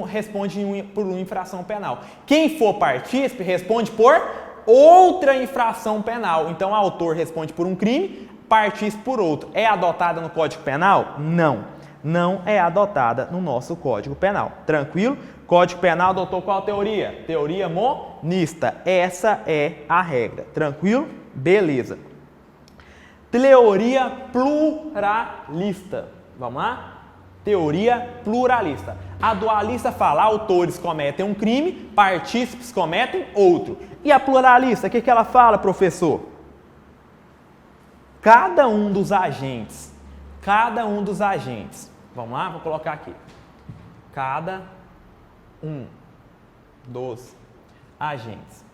responde por uma infração penal. Quem for partícipe responde por outra infração penal. Então, autor responde por um crime, partícipe por outro. É adotada no Código Penal? Não. Não é adotada no nosso Código Penal. Tranquilo? Código Penal adotou qual teoria? Teoria monista. Essa é a regra. Tranquilo? Beleza. Teoria pluralista. Vamos lá? Teoria pluralista. A dualista fala, autores cometem um crime, partícipes cometem outro. E a pluralista, o que ela fala, professor? Cada um dos agentes, vamos lá, vou colocar aqui. Cada um dos agentes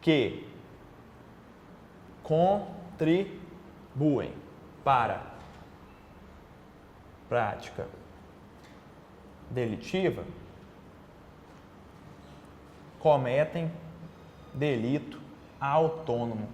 que contribuem para prática delitiva cometem delito autônomo.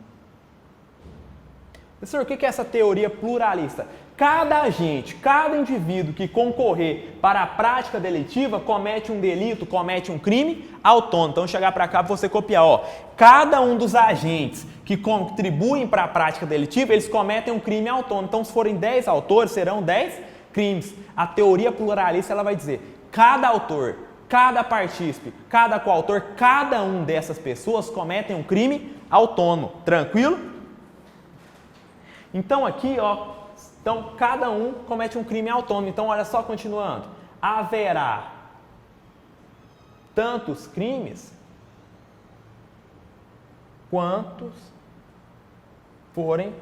Professor, o que é essa teoria pluralista? Cada agente, cada indivíduo que concorrer para a prática delitiva comete um delito, comete um crime autônomo. Então, chegar para cá para você copiar. Ó, cada um dos agentes que contribuem para a prática delitiva, eles cometem um crime autônomo. Então, se forem 10 autores, serão 10 crimes. A teoria pluralista ela vai dizer, cada autor, cada partícipe, cada coautor, cada um dessas pessoas cometem um crime autônomo. Tranquilo? Então aqui, ó, então cada um comete um crime autônomo. Então olha só, continuando. Haverá tantos crimes quantos forem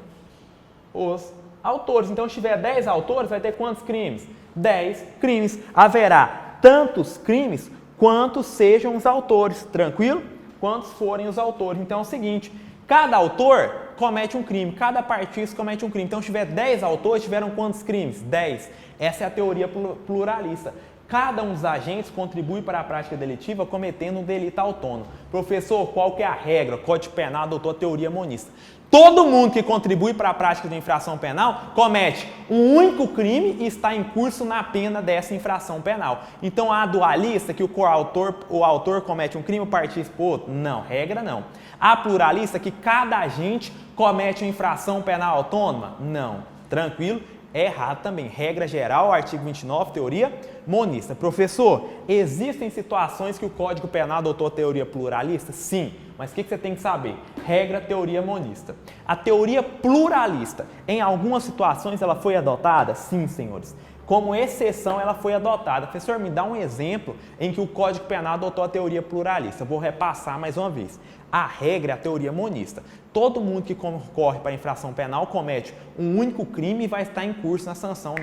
os autores. Então, se tiver 10 autores, vai ter quantos crimes? 10 crimes. Haverá tantos crimes quantos sejam os autores. Tranquilo? Quantos forem os autores. Então, é o seguinte, cada autor comete um crime, cada partícipe comete um crime. Então, se tiver 10 autores, tiveram quantos crimes? 10. Essa é a teoria pluralista. Cada um dos agentes contribui para a prática delitiva cometendo um delito autônomo. Professor, qual que é a regra? Código Penal adotou a teoria monista. Todo mundo que contribui para a prática de infração penal comete um único crime e está em curso na pena dessa infração penal. Então, a dualista, que o autor comete um crime, o partícipe outro? Não, regra não. A pluralista, que cada agente comete uma infração penal autônoma? Não. Tranquilo? É errado também. Regra geral, artigo 29, teoria monista. Professor, existem situações que o Código Penal adotou a teoria pluralista? Sim, mas o que você tem que saber? Regra, teoria monista. A teoria pluralista, em algumas situações ela foi adotada? Sim, senhores. Como exceção ela foi adotada. Professor, me dá um exemplo em que o Código Penal adotou a teoria pluralista. Vou repassar mais uma vez. A regra é a teoria monista. Todo mundo que concorre para a infração penal comete um único crime e vai estar em curso na sanção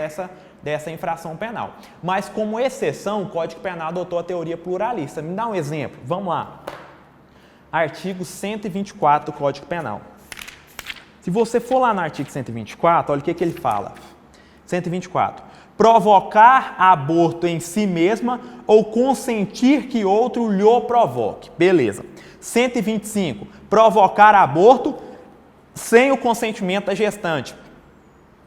dessa infração penal. Mas como exceção, o Código Penal adotou a teoria pluralista. Me dá um exemplo. Vamos lá. Artigo 124 do Código Penal. Se você for lá no artigo 124, olha o que ele fala. 124. Provocar aborto em si mesma ou consentir que outro lhe provoque. Beleza. 125. Provocar aborto sem o consentimento da gestante.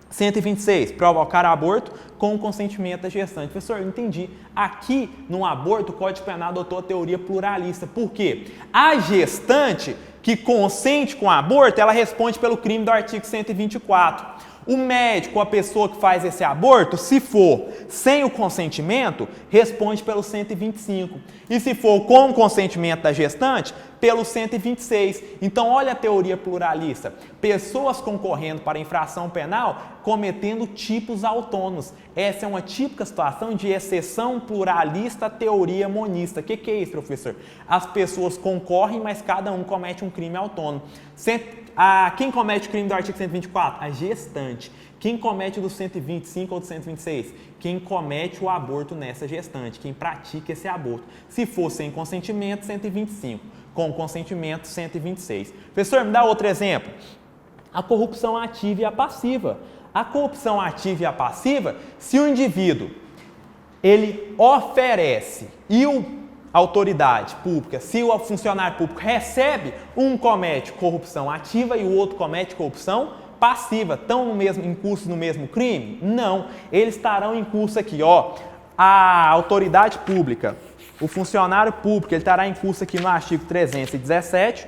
126. Provocar aborto com o consentimento da gestante. Professor, eu entendi. Aqui, no aborto, o Código Penal adotou a teoria pluralista. Por quê? A gestante que consente com o aborto, ela responde pelo crime do artigo 124. O médico, a pessoa que faz esse aborto, se for sem o consentimento, responde pelo 125. E se for com o consentimento da gestante, pelo 126. Então, olha a teoria pluralista. Pessoas concorrendo para infração penal cometendo tipos autônomos. Essa é uma típica situação de exceção pluralista à teoria monista. O que é isso, professor? As pessoas concorrem, mas cada um comete um crime autônomo. Quem comete o crime do artigo 124? A gestante. Quem comete do 125 ou do 126? Quem comete o aborto nessa gestante, quem pratica esse aborto. Se for sem consentimento, 125. Com consentimento, 126. Professor, me dá outro exemplo. A corrupção ativa e a passiva. A corrupção ativa e a passiva, se o indivíduo ele oferece e a autoridade pública, se o funcionário público recebe, um comete corrupção ativa e o outro comete corrupção passiva. Estão em curso no mesmo crime? Não. Eles estarão em curso aqui, ó. A autoridade pública, o funcionário público, ele estará em curso aqui no artigo 317,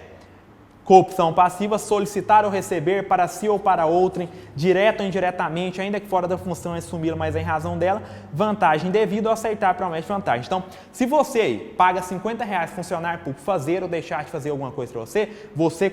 Corrupção passiva, solicitar ou receber para si ou para outrem, direto ou indiretamente, ainda que fora da função assumi-la, mas em razão dela, vantagem devida ou aceitar promessa de vantagem. Então, se você aí paga R$50 funcionário público fazer ou deixar de fazer alguma coisa para você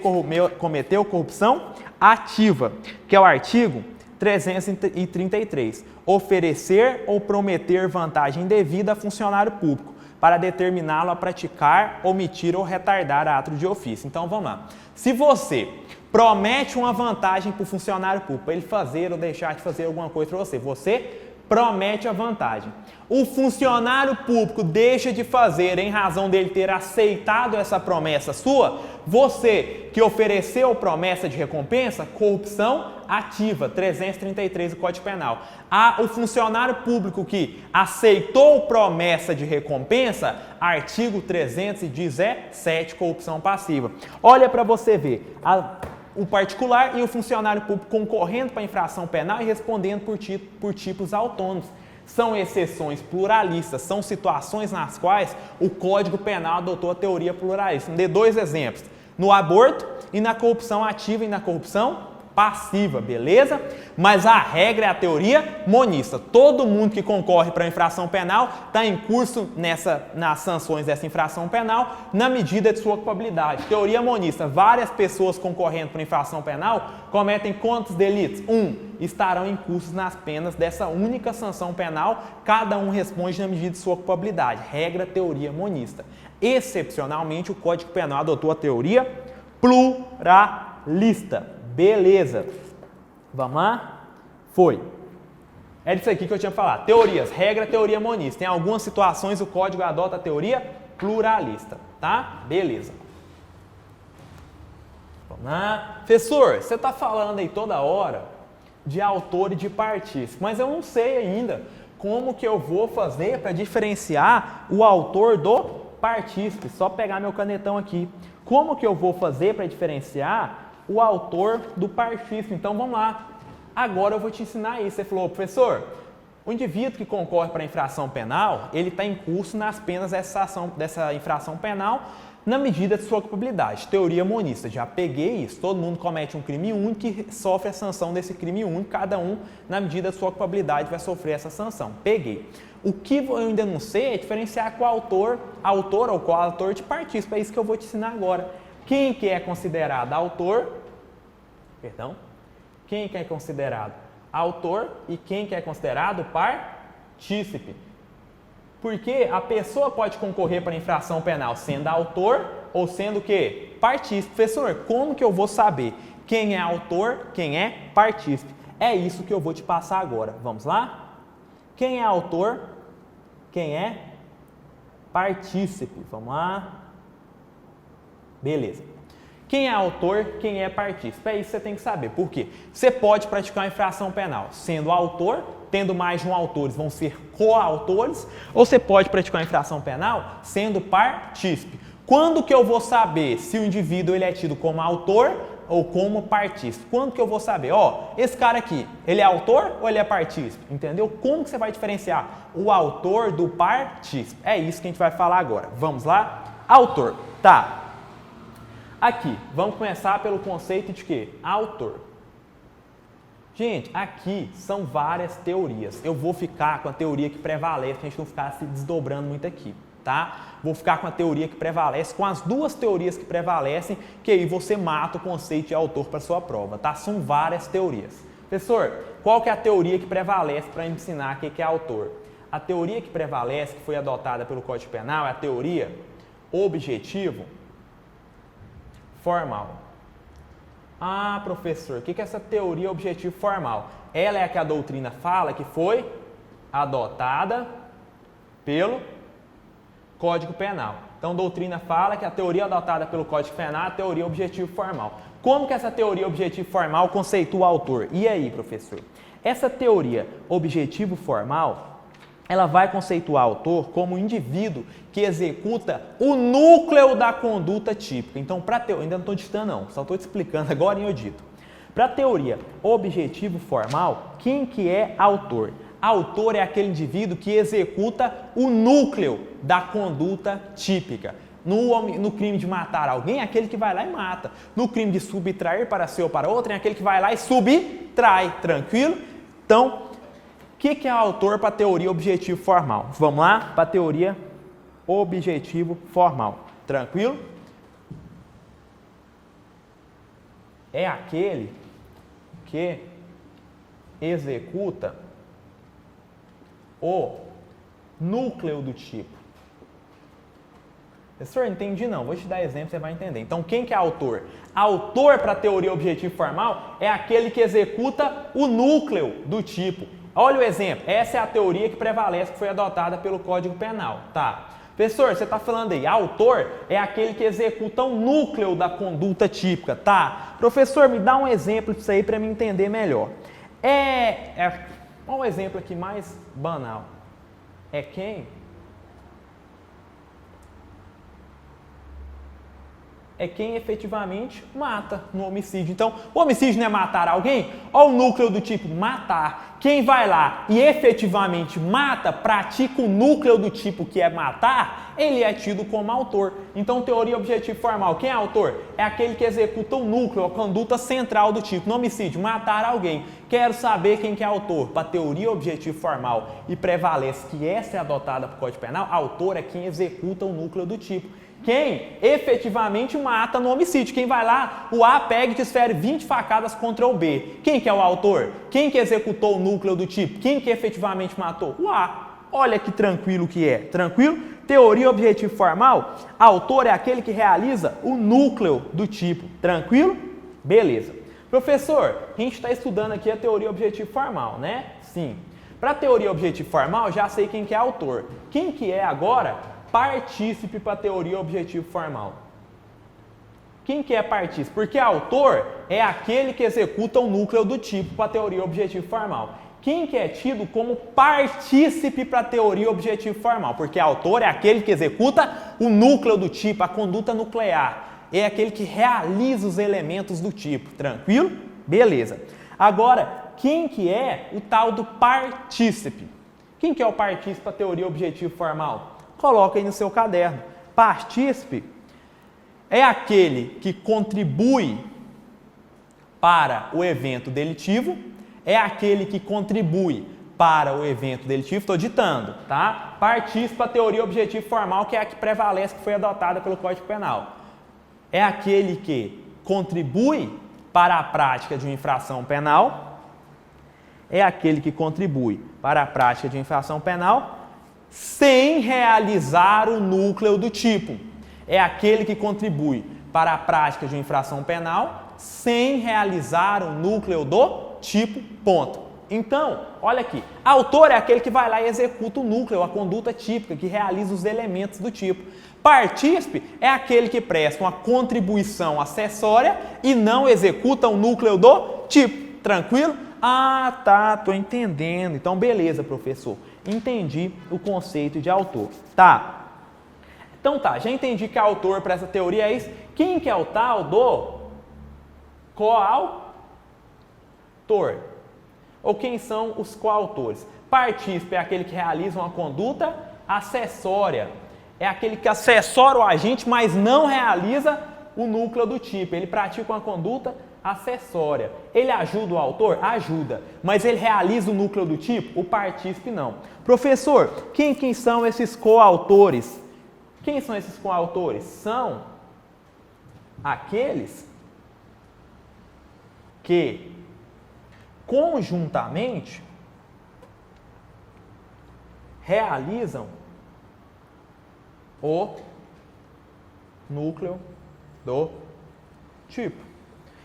cometeu corrupção ativa, que é o artigo 333. Oferecer ou prometer vantagem indevida a funcionário público para determiná-lo a praticar, omitir ou retardar ato de ofício. Então, vamos lá. Se você promete uma vantagem para o funcionário público, para ele fazer ou deixar de fazer alguma coisa para você promete a vantagem. O funcionário público deixa de fazer em razão dele ter aceitado essa promessa sua, você que ofereceu promessa de recompensa, corrupção ativa, 333 do Código Penal. O funcionário público que aceitou promessa de recompensa, artigo 317, corrupção passiva. Olha para você ver, o particular e o funcionário público concorrendo para a infração penal e respondendo por tipos autônomos. São exceções pluralistas, são situações nas quais o Código Penal adotou a teoria pluralista. Dê 2 exemplos, no aborto e na corrupção ativa e na corrupção passiva, beleza? Mas a regra é a teoria monista. Todo mundo que concorre para a infração penal está em curso nas sanções dessa infração penal na medida de sua culpabilidade. Teoria monista, várias pessoas concorrendo para a infração penal cometem quantos delitos? 1. Estarão incursos nas penas dessa única sanção penal, cada um responde na medida de sua culpabilidade. Regra teoria monista. Excepcionalmente, o Código Penal adotou a teoria pluralista. Beleza. Vamos lá? Foi. É disso aqui que eu tinha falado. Teorias. Regra, teoria monista. Em algumas situações o código adota a teoria pluralista. Tá? Beleza. Vamos lá. Professor, você está falando aí toda hora de autor e de partícipe, mas eu não sei ainda como que eu vou fazer para diferenciar o autor do partícipe. Só pegar meu canetão aqui. Como que eu vou fazer para diferenciar o autor do partícipe? Então vamos lá. Agora eu vou te ensinar isso. Você falou, professor, o indivíduo que concorre para a infração penal, ele está em curso nas penas dessa infração penal na medida de sua culpabilidade. Teoria monista, já peguei isso. Todo mundo comete um crime único e sofre a sanção desse crime único. Cada um, na medida de sua culpabilidade, vai sofrer essa sanção. Peguei. O que eu ainda não sei é diferenciar qual autor ou qual autor de partícipe. É isso que eu vou te ensinar agora. Quem que é considerado autor, quem que é considerado autor e quem que é considerado partícipe. Porque a pessoa pode concorrer para a infração penal sendo autor ou sendo o quê? Partícipe. Professor, como que eu vou saber quem é autor, quem é partícipe? É isso que eu vou te passar agora. Vamos lá? Quem é autor, quem é partícipe? Vamos lá? Beleza. Quem é autor, quem é partícipe? É isso que você tem que saber. Por quê? Você pode praticar uma infração penal sendo autor, tendo mais de um autor, vão ser coautores, ou você pode praticar uma infração penal sendo partícipe. Quando que eu vou saber se o indivíduo ele é tido como autor ou como partícipe? Quando que eu vou saber? Esse cara aqui, ele é autor ou ele é partícipe? Entendeu? Como que você vai diferenciar o autor do partícipe? É isso que a gente vai falar agora. Vamos lá? Autor. Tá. Aqui, vamos começar pelo conceito de quê? Autor. Gente, aqui são várias teorias. Eu vou ficar com a teoria que prevalece, para a gente não ficar se desdobrando muito aqui, tá? Vou ficar com a teoria que prevalece, com as duas teorias que prevalecem, que aí você mata o conceito de autor para sua prova, tá? São várias teorias. Professor, qual que é a teoria que prevalece para ensinar o que é autor? A teoria que prevalece, que foi adotada pelo Código Penal, é a teoria objetivo formal. Ah, professor, o que é essa teoria objetivo formal? Ela é a que a doutrina fala que foi adotada pelo Código Penal. Então, a doutrina fala que a teoria adotada pelo Código Penal é a teoria objetivo formal. Como que essa teoria objetivo formal conceitua o autor? E aí, professor? Essa teoria objetivo formal, ela vai conceituar o autor como um indivíduo que executa o núcleo da conduta típica. Então, ainda não estou ditando não, só estou te explicando agora em eu dito. Para a teoria objetivo formal, quem que é autor? Autor é aquele indivíduo que executa o núcleo da conduta típica. No crime de matar alguém, é aquele que vai lá e mata. No crime de subtrair para si ou para outro, é aquele que vai lá e subtrai. Tranquilo? Então, o que é autor para a teoria objetivo formal? Vamos lá para a teoria objetivo formal. Tranquilo? É aquele que executa o núcleo do tipo. Professor, entendi não. Vou te dar exemplo, você vai entender. Então, quem que é autor? Autor para a teoria objetivo formal é aquele que executa o núcleo do tipo. Olha o exemplo. Essa é a teoria que prevalece, que foi adotada pelo Código Penal. Tá. Professor, você está falando aí, autor é aquele que executa o núcleo da conduta típica. Tá. Professor, me dá um exemplo disso aí para me entender melhor. Um exemplo aqui mais banal. É quem? É quem efetivamente mata no homicídio. Então, o homicídio não é matar alguém? Olha o núcleo do tipo matar. Quem vai lá e efetivamente mata, pratica o núcleo do tipo que é matar, ele é tido como autor. Então, teoria objetivo formal. Quem é autor? É aquele que executa o núcleo, a conduta central do tipo. No homicídio, matar alguém. Quero saber quem que é autor. Para teoria objetivo formal e prevalece que essa é adotada para o Código Penal, autor é quem executa o núcleo do tipo. Quem efetivamente mata no homicídio. Quem vai lá, o A pega e desfere 20 facadas contra o B. Quem que é o autor? Quem que executou o núcleo do tipo? Quem que efetivamente matou? O A. Olha que tranquilo que é. Tranquilo? Teoria objetivo formal, autor é aquele que realiza o núcleo do tipo. Tranquilo? Beleza. Professor, a gente está estudando aqui a teoria objetivo formal, né? Sim. Para a teoria objetivo formal, já sei quem que é autor. Quem que é agora? Partícipe para a teoria objetivo formal. Quem que é partícipe? Porque autor é aquele que executa o núcleo do tipo para a teoria objetivo formal. Quem que é tido como partícipe para a teoria objetivo formal? Porque autor é aquele que executa o núcleo do tipo, a conduta nuclear. É aquele que realiza os elementos do tipo. Tranquilo? Beleza. Agora, quem que é o tal do partícipe? Quem que é o partícipe para a teoria objetivo formal? Coloca aí no seu caderno. Partícipe é aquele que contribui para o evento delitivo, é aquele que contribui para o evento delitivo, estou ditando, tá? Partícipe para a teoria objetivo formal, que é a que prevalece, que foi adotada pelo Código Penal. É aquele que contribui para a prática de uma infração penal, é aquele que contribui para a prática de uma infração penal sem realizar o núcleo do tipo. É aquele que contribui para a prática de uma infração penal sem realizar o núcleo do tipo, ponto. Então, olha aqui, autor é aquele que vai lá e executa o núcleo, a conduta típica, que realiza os elementos do tipo. Partícipe é aquele que presta uma contribuição acessória e não executa o núcleo do tipo. Tranquilo? Ah, tá, tô entendendo. Então, beleza, professor. Entendi o conceito de autor. Tá. Então tá, já entendi que autor para essa teoria é isso. Quem que é o tal do coautor? Ou quem são os coautores? Partícipe é aquele que realiza uma conduta acessória. É aquele que assessora o agente, mas não realiza o núcleo do tipo. Ele pratica uma conduta acessória. Ele ajuda o autor? Ajuda. Mas ele realiza o núcleo do tipo? O partícipe não. Professor, quem são esses coautores? Quem são esses coautores? São aqueles que conjuntamente realizam o núcleo do tipo.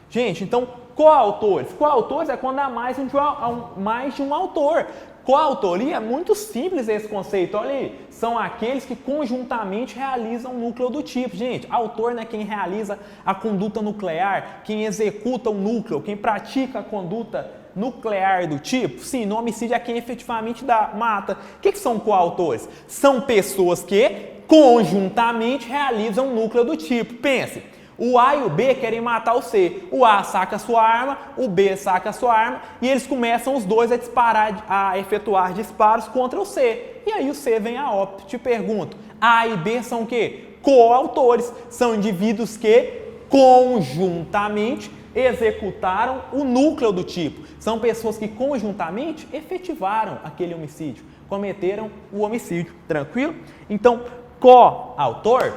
Gente, então, coautores. Coautores é quando há mais de um autor. Coautoria é muito simples esse conceito. Olha aí, são aqueles que conjuntamente realizam o núcleo do tipo. Gente, autor não é quem realiza a conduta nuclear, quem executa o núcleo, quem pratica a conduta nuclear do tipo. Sim, no homicídio é quem efetivamente mata. O que são coautores? São pessoas que conjuntamente realizam o núcleo do tipo. Pense. O A e o B querem matar o C. O A saca a sua arma, o B saca a sua arma e eles começam os dois a efetuar disparos contra o C. E aí o C vem a óbito. Te pergunto, A e B são o quê? coautores. São indivíduos que conjuntamente executaram o núcleo do tipo. São pessoas que conjuntamente efetivaram aquele homicídio, cometeram o homicídio. Tranquilo? Então, coautor,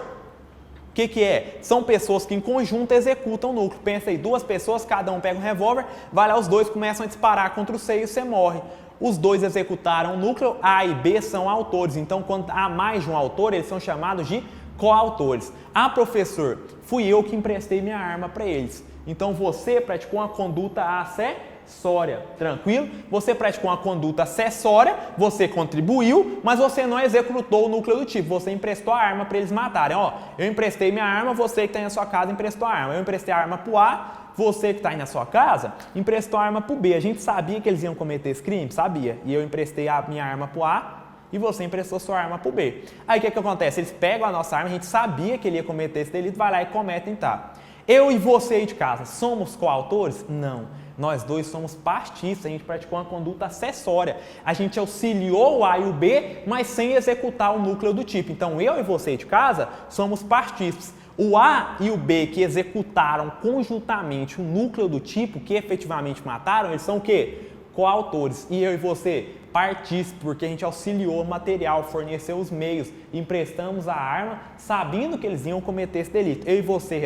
o que é? São pessoas que em conjunto executam o núcleo. Pensa aí, duas pessoas, cada um pega um revólver, vai lá, os dois começam a disparar contra o C e você morre. Os dois executaram o núcleo, A e B são autores. Então, quando há mais de um autor, eles são chamados de coautores. Ah, professor, fui eu que emprestei minha arma para eles. Então, você praticou uma conduta acessória, tranquilo? Você praticou uma conduta acessória, você contribuiu, mas você não executou o núcleo do tipo. Você emprestou a arma para eles matarem. Ó, eu emprestei minha arma, você que está aí na sua casa emprestou a arma. Eu emprestei a arma para o A, você que está aí na sua casa emprestou a arma para o B. A gente sabia que eles iam cometer esse crime? Sabia. E eu emprestei a minha arma para o A e você emprestou sua arma para o B. Aí o que acontece? Eles pegam a nossa arma, a gente sabia que ele ia cometer esse delito, vai lá e cometem, tá? Eu e você aí de casa, somos coautores? Não. Nós dois somos partistas, a gente praticou uma conduta acessória. A gente auxiliou o A e o B, mas sem executar o núcleo do tipo. Então, eu e você aí de casa somos partistas. O A e o B que executaram conjuntamente o núcleo do tipo, que efetivamente mataram, eles são o quê? Coautores. E eu e você, partícipes, porque a gente auxiliou o material, forneceu os meios, emprestamos a arma, sabendo que eles iam cometer esse delito. Eu e você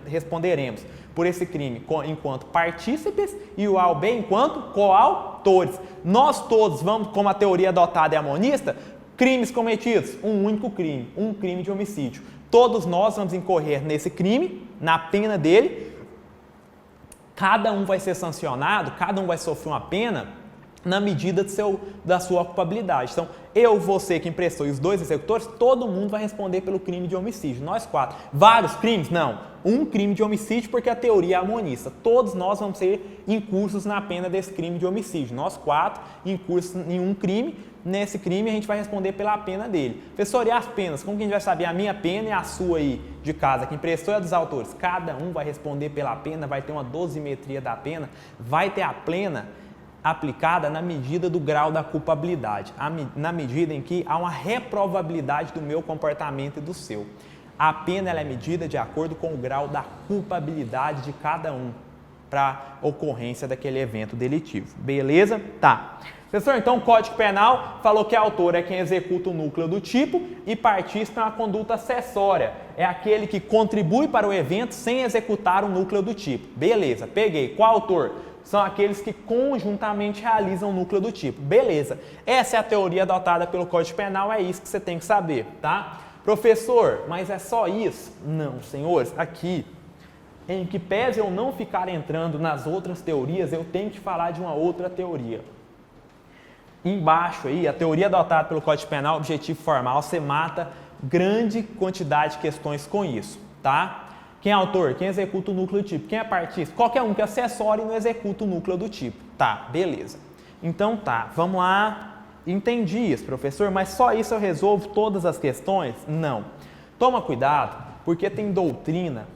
responderemos por esse crime enquanto partícipes e o A e o B enquanto coautores. Nós todos vamos, como a teoria adotada é a monista, crimes cometidos, um único crime, um crime de homicídio. Todos nós vamos incorrer nesse crime, na pena dele. Cada um vai ser sancionado, cada um vai sofrer uma pena na medida da sua culpabilidade. Então, eu, você que emprestou e os dois executores, todo mundo vai responder pelo crime de homicídio. Nós quatro. Vários crimes? Não. Um crime de homicídio porque a teoria é harmonista. Todos nós vamos ser incursos na pena desse crime de homicídio. Nós quatro incursos em um crime. Nesse crime a gente vai responder pela pena dele. Professor, e as penas? Como que a gente vai saber a minha pena e a sua aí de casa, que emprestou e a dos autores? Cada um vai responder pela pena, vai ter uma dosimetria da pena, vai ter a plena aplicada na medida do grau da culpabilidade, na medida em que há uma reprovabilidade do meu comportamento e do seu. A pena ela é medida de acordo com o grau da culpabilidade de cada um para ocorrência daquele evento delitivo. Beleza? Tá. Professor, então o Código Penal falou que autor é quem executa o núcleo do tipo e partícipe é uma conduta acessória. É aquele que contribui para o evento sem executar o núcleo do tipo. Beleza, peguei. Qual autor? São aqueles que conjuntamente realizam o núcleo do tipo. Beleza. Essa é a teoria adotada pelo Código Penal, é isso que você tem que saber, tá? Professor, mas é só isso? Não, senhores. Aqui, em que pese eu não ficar entrando nas outras teorias, eu tenho que falar de uma outra teoria. Embaixo aí, a teoria adotada pelo Código Penal, objetivo formal, você mata grande quantidade de questões com isso, tá? Quem é autor? Quem executa o núcleo do tipo? Quem é partícipe? Qualquer um que é acessório e não executa o núcleo do tipo. Tá, beleza. Então tá, vamos lá. Entendi isso, professor, mas só isso eu resolvo todas as questões? Não. Toma cuidado, porque tem doutrina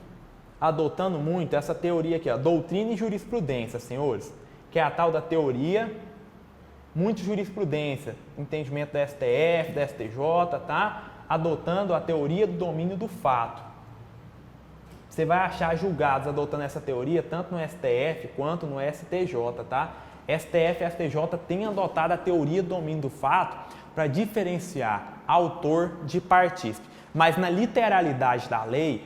adotando muito essa teoria aqui, ó, doutrina e jurisprudência, senhores, que é a tal da teoria, muito jurisprudência, entendimento da STF, da STJ, tá? Adotando a teoria do domínio do fato. Você vai achar julgados adotando essa teoria tanto no STF quanto no STJ, tá? STF e STJ têm adotado a teoria do domínio do fato para diferenciar autor de partícipe. Mas na literalidade da lei,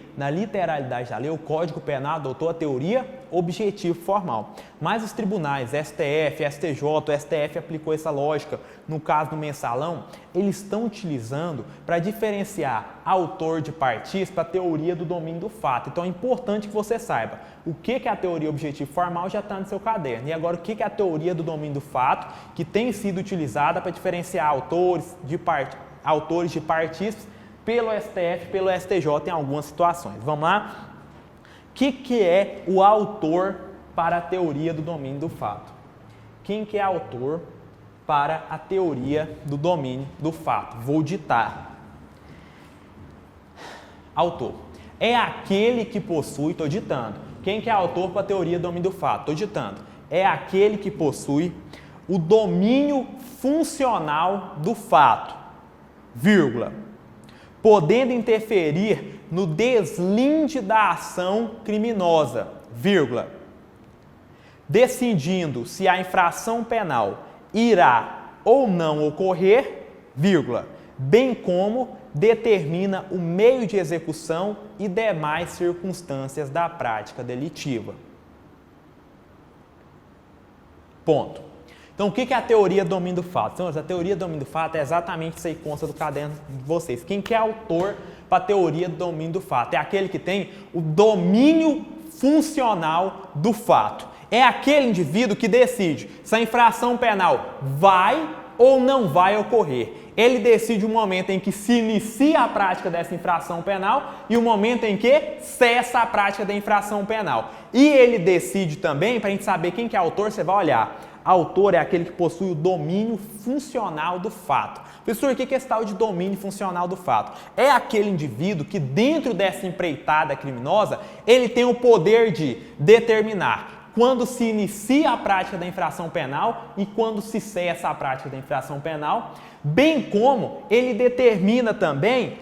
o Código Penal adotou a teoria objetivo formal. Mas os tribunais, STF, STJ, o STF aplicou essa lógica no caso do mensalão, eles estão utilizando para diferenciar autor de partícipe a teoria do domínio do fato. Então é importante que você saiba o que é a teoria objetivo formal, já está no seu caderno. E agora o que é a teoria do domínio do fato, que tem sido utilizada para diferenciar autores de partícipes pelo STF, pelo STJ em algumas situações. Vamos lá? O que é o autor para a teoria do domínio do fato? Quem que é autor para a teoria do domínio do fato? Vou ditar. Autor. É aquele que possui, estou ditando. Quem que é autor para a teoria do domínio do fato? Estou ditando. É aquele que possui o domínio funcional do fato, vírgula. podendo interferir no deslinde da ação criminosa, vírgula, decidindo se a infração penal irá ou não ocorrer, vírgula, bem como determina o meio de execução e demais circunstâncias da prática delitiva. Ponto. Então, o que é a teoria do domínio do fato? Senhores, a teoria do domínio do fato é exatamente isso aí que consta do caderno de vocês. Quem que é autor para a teoria do domínio do fato? É aquele que tem o domínio funcional do fato. É aquele indivíduo que decide se a infração penal vai ou não vai ocorrer. Ele decide o momento em que se inicia a prática dessa infração penal e o momento em que cessa a prática da infração penal. E ele decide também, para a gente saber quem que é autor, você vai olhar. Autor é aquele que possui o domínio funcional do fato. Professor, o que é esse tal de domínio funcional do fato? É aquele indivíduo que dentro dessa empreitada criminosa, ele tem o poder de determinar quando se inicia a prática da infração penal e quando se cessa a prática da infração penal, bem como ele determina também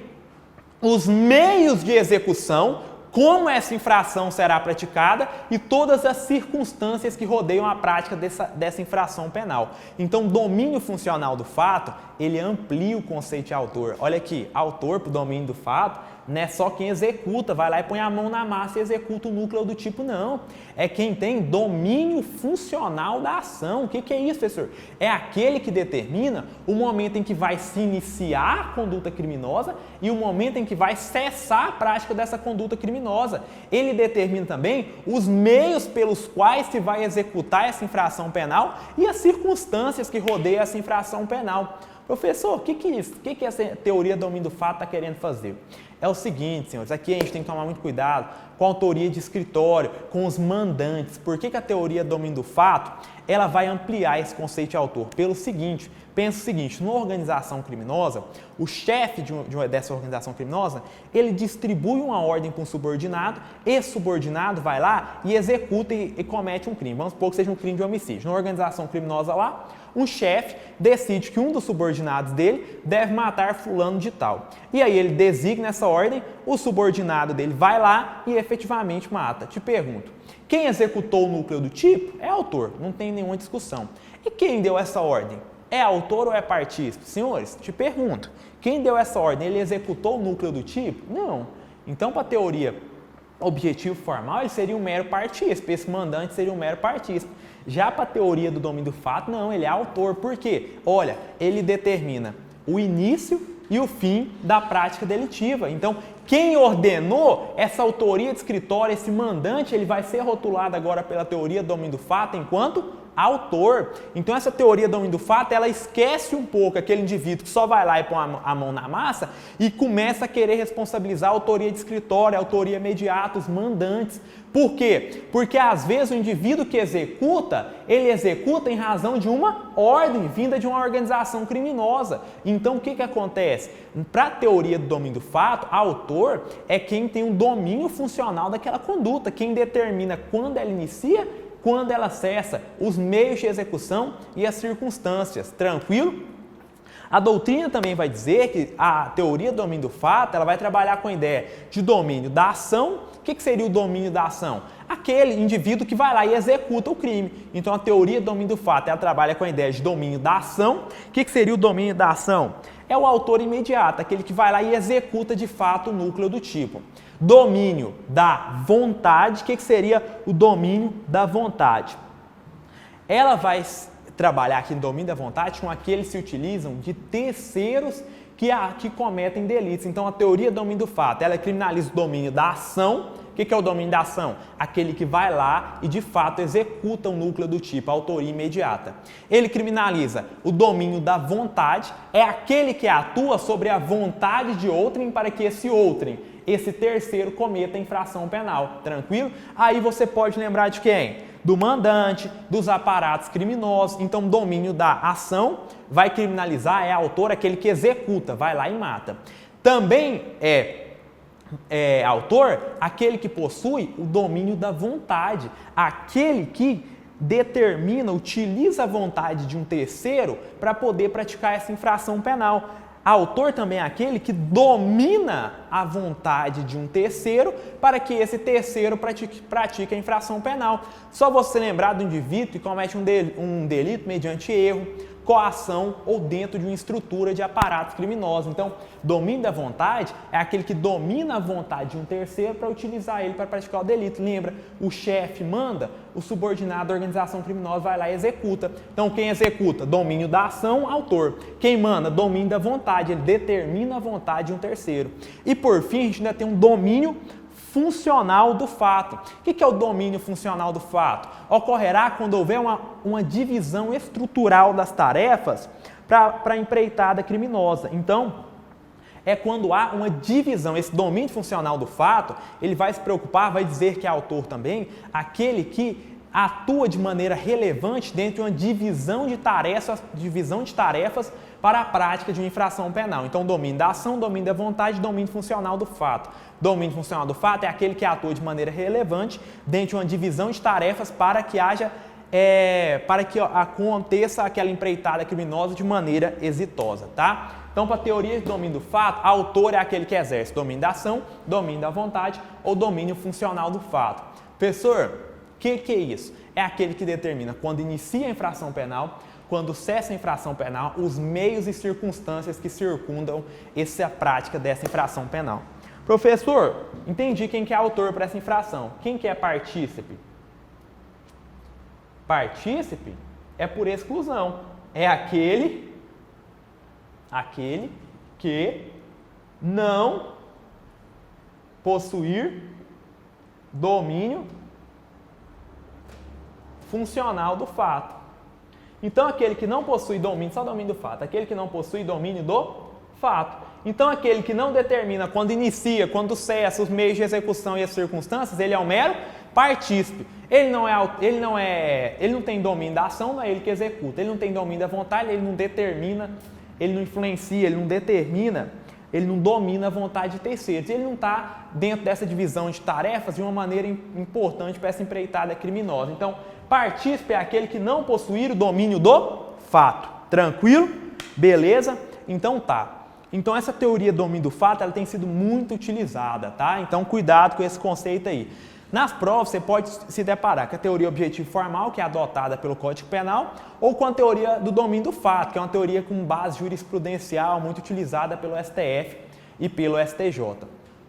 os meios de execução, como essa infração será praticada e todas as circunstâncias que rodeiam a prática dessa infração penal. Então, domínio funcional do fato, ele amplia o conceito de autor. Olha aqui, autor para o domínio do fato não é só quem executa, vai lá e põe a mão na massa e executa o núcleo do tipo, não. É quem tem domínio funcional da ação. O que é isso, professor? É aquele que determina o momento em que vai se iniciar a conduta criminosa e o momento em que vai cessar a prática dessa conduta criminosa. Ele determina também os meios pelos quais se vai executar essa infração penal e as circunstâncias que rodeiam essa infração penal. Professor, o que é isso? O que essa teoria do domínio do fato está querendo fazer? É o seguinte, senhores, aqui a gente tem que tomar muito cuidado com a autoria de escritório, com os mandantes. Por que a teoria do domínio do fato, ela vai ampliar esse conceito de autor? Pelo seguinte, pensa o seguinte, numa organização criminosa, o chefe dessa organização criminosa, ele distribui uma ordem para um subordinado, esse subordinado vai lá e executa e comete um crime. Vamos supor que seja um crime de homicídio. Numa organização criminosa lá, um chefe decide que um dos subordinados dele deve matar fulano de tal. E aí ele designa essa ordem, o subordinado dele vai lá e efetivamente mata. Te pergunto, quem executou o núcleo do tipo é autor, não tem nenhuma discussão. E quem deu essa ordem? É autor ou é partícipe? Senhores, te pergunto, quem deu essa ordem, ele executou o núcleo do tipo? Não. Então, para a teoria objetivo formal, ele seria um mero partícipe, esse mandante seria um mero partícipe. Já para a teoria do domínio do fato, não, ele é autor. Por quê? Olha, ele determina o início e o fim da prática delitiva. Então, quem ordenou essa autoria de escritório, esse mandante, ele vai ser rotulado agora pela teoria do domínio do fato enquanto autor. Então, essa teoria do domínio do fato, ela esquece um pouco aquele indivíduo que só vai lá e põe a mão na massa e começa a querer responsabilizar a autoria de escritório, a autoria imediata, os mandantes. Por quê? Porque às vezes o indivíduo que executa, ele executa em razão de uma ordem vinda de uma organização criminosa. Então, o que acontece? Para a teoria do domínio do fato, autor é quem tem um domínio funcional daquela conduta, quem determina quando ela inicia, quando ela cessa, os meios de execução e as circunstâncias. Tranquilo? A doutrina também vai dizer que a teoria do domínio do fato, ela vai trabalhar com a ideia de domínio da ação. O que seria o domínio da ação? Aquele indivíduo que vai lá e executa o crime. Então, a teoria do domínio do fato, ela trabalha com a ideia de domínio da ação. O que seria o domínio da ação? É o autor imediato, aquele que vai lá e executa de fato o núcleo do tipo. Domínio da vontade, o que seria o domínio da vontade? Ela vai trabalhar aqui no domínio da vontade com aqueles que se utilizam de terceiros que cometem delitos. Então, a teoria do domínio do fato, ela criminaliza o domínio da ação. O que é o domínio da ação? Aquele que vai lá e, de fato, executa o núcleo do tipo, a autoria imediata. Ele criminaliza o domínio da vontade, é aquele que atua sobre a vontade de outrem para que esse terceiro cometa a infração penal. Tranquilo? Aí você pode lembrar de quem? Do mandante, dos aparatos criminosos. Então, domínio da ação vai criminalizar, é autor, aquele que executa, vai lá e mata. Também é autor aquele que possui o domínio da vontade, aquele que determina, utiliza a vontade de um terceiro para poder praticar essa infração penal. Autor também é aquele que domina a vontade de um terceiro para que esse terceiro pratique a infração penal. Só você lembrar do indivíduo que comete um delito mediante erro, coação ou dentro de uma estrutura de aparatos criminosos. Então, domínio da vontade é aquele que domina a vontade de um terceiro para utilizar ele para praticar o delito. Lembra? O chefe manda, o subordinado da organização criminosa vai lá e executa. Então, quem executa? Domínio da ação, autor. Quem manda? Domínio da vontade. Ele determina a vontade de um terceiro. E, por fim, a gente ainda tem um domínio funcional do fato. O que é o domínio funcional do fato? Ocorrerá quando houver uma divisão estrutural das tarefas para a empreitada criminosa. Então, é quando há uma divisão, esse domínio funcional do fato, ele vai se preocupar, vai dizer que é autor também, aquele que atua de maneira relevante dentro de uma divisão de tarefas para a prática de uma infração penal. Então, domínio da ação, domínio da vontade, domínio funcional do fato. Domínio funcional do fato é aquele que atua de maneira relevante dentro de uma divisão de tarefas para que aconteça aquela empreitada criminosa de maneira exitosa, tá? Então, para a teoria de domínio do fato, autor é aquele que exerce domínio da ação, domínio da vontade ou domínio funcional do fato. Professor, o que é isso? É aquele que determina quando inicia a infração penal, quando cessa a infração penal, os meios e circunstâncias que circundam essa prática dessa infração penal. Professor, entendi quem que é autor para essa infração. Quem que é partícipe? Partícipe é por exclusão. É aquele que não possuir domínio funcional do fato. Então, aquele que não possui domínio, só domínio do fato, aquele que não possui domínio do fato. Então, aquele que não determina quando inicia, quando cessa, os meios de execução e as circunstâncias, ele é um mero partícipe. Ele não tem domínio da ação, não é ele que executa. Ele não tem domínio da vontade, ele não determina, ele não influencia, ele não determina, ele não domina a vontade de terceiros. Ele não está dentro dessa divisão de tarefas de uma maneira importante para essa empreitada criminosa. Então, partícipe é aquele que não possuir o domínio do fato. Tranquilo? Beleza? Então tá. Então essa teoria do domínio do fato, ela tem sido muito utilizada, tá? Então cuidado com esse conceito aí. Nas provas você pode se deparar com a teoria objetivo formal, que é adotada pelo Código Penal, ou com a teoria do domínio do fato, que é uma teoria com base jurisprudencial muito utilizada pelo STF e pelo STJ.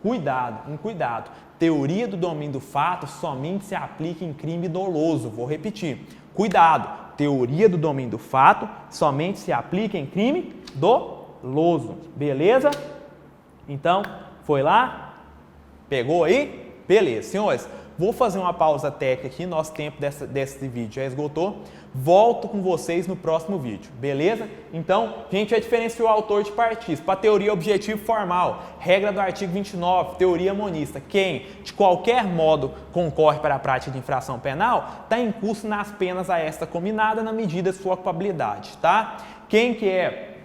Cuidado. Teoria do domínio do fato somente se aplica em crime doloso. Vou repetir. Cuidado. Teoria do domínio do fato somente se aplica em crime doloso. Beleza? Então, foi lá? Pegou aí? Beleza. Senhores, vou fazer uma pausa técnica aqui. Nosso tempo desse vídeo já esgotou. Volto com vocês no próximo vídeo. Beleza? Então, a gente já diferenciou o autor de partícipe. Para a teoria objetivo formal, regra do artigo 29, teoria monista. Quem, de qualquer modo, concorre para a prática de infração penal, está em curso nas penas a esta combinada na medida de sua culpabilidade, tá? Quem que é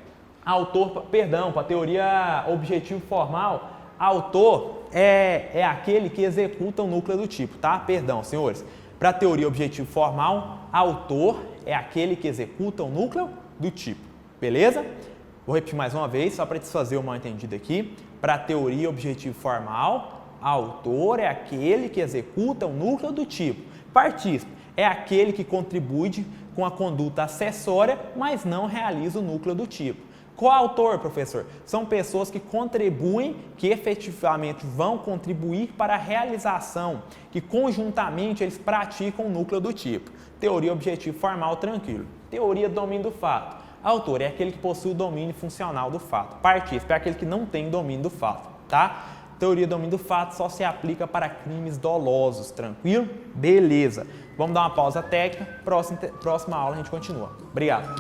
autor, para a teoria objetivo formal, autor é aquele que executa o núcleo do tipo, tá? Perdão, senhores. Para a teoria objetivo formal, autor é aquele que executa o núcleo do tipo, beleza? Vou repetir mais uma vez, só para desfazer o mal entendido aqui. Para a teoria objetivo formal, autor é aquele que executa o núcleo do tipo. Partícipe é aquele que contribui com a conduta acessória, mas não realiza o núcleo do tipo. Coautor, professor, são pessoas que contribuem, que efetivamente vão contribuir para a realização, que conjuntamente eles praticam o núcleo do tipo. Teoria objetivo formal, tranquilo. Teoria do domínio do fato. Autor é aquele que possui o domínio funcional do fato. Partícipe é aquele que não tem domínio do fato, tá? Teoria do domínio do fato só se aplica para crimes dolosos, tranquilo? Beleza. Vamos dar uma pausa técnica. Próxima aula a gente continua. Obrigado.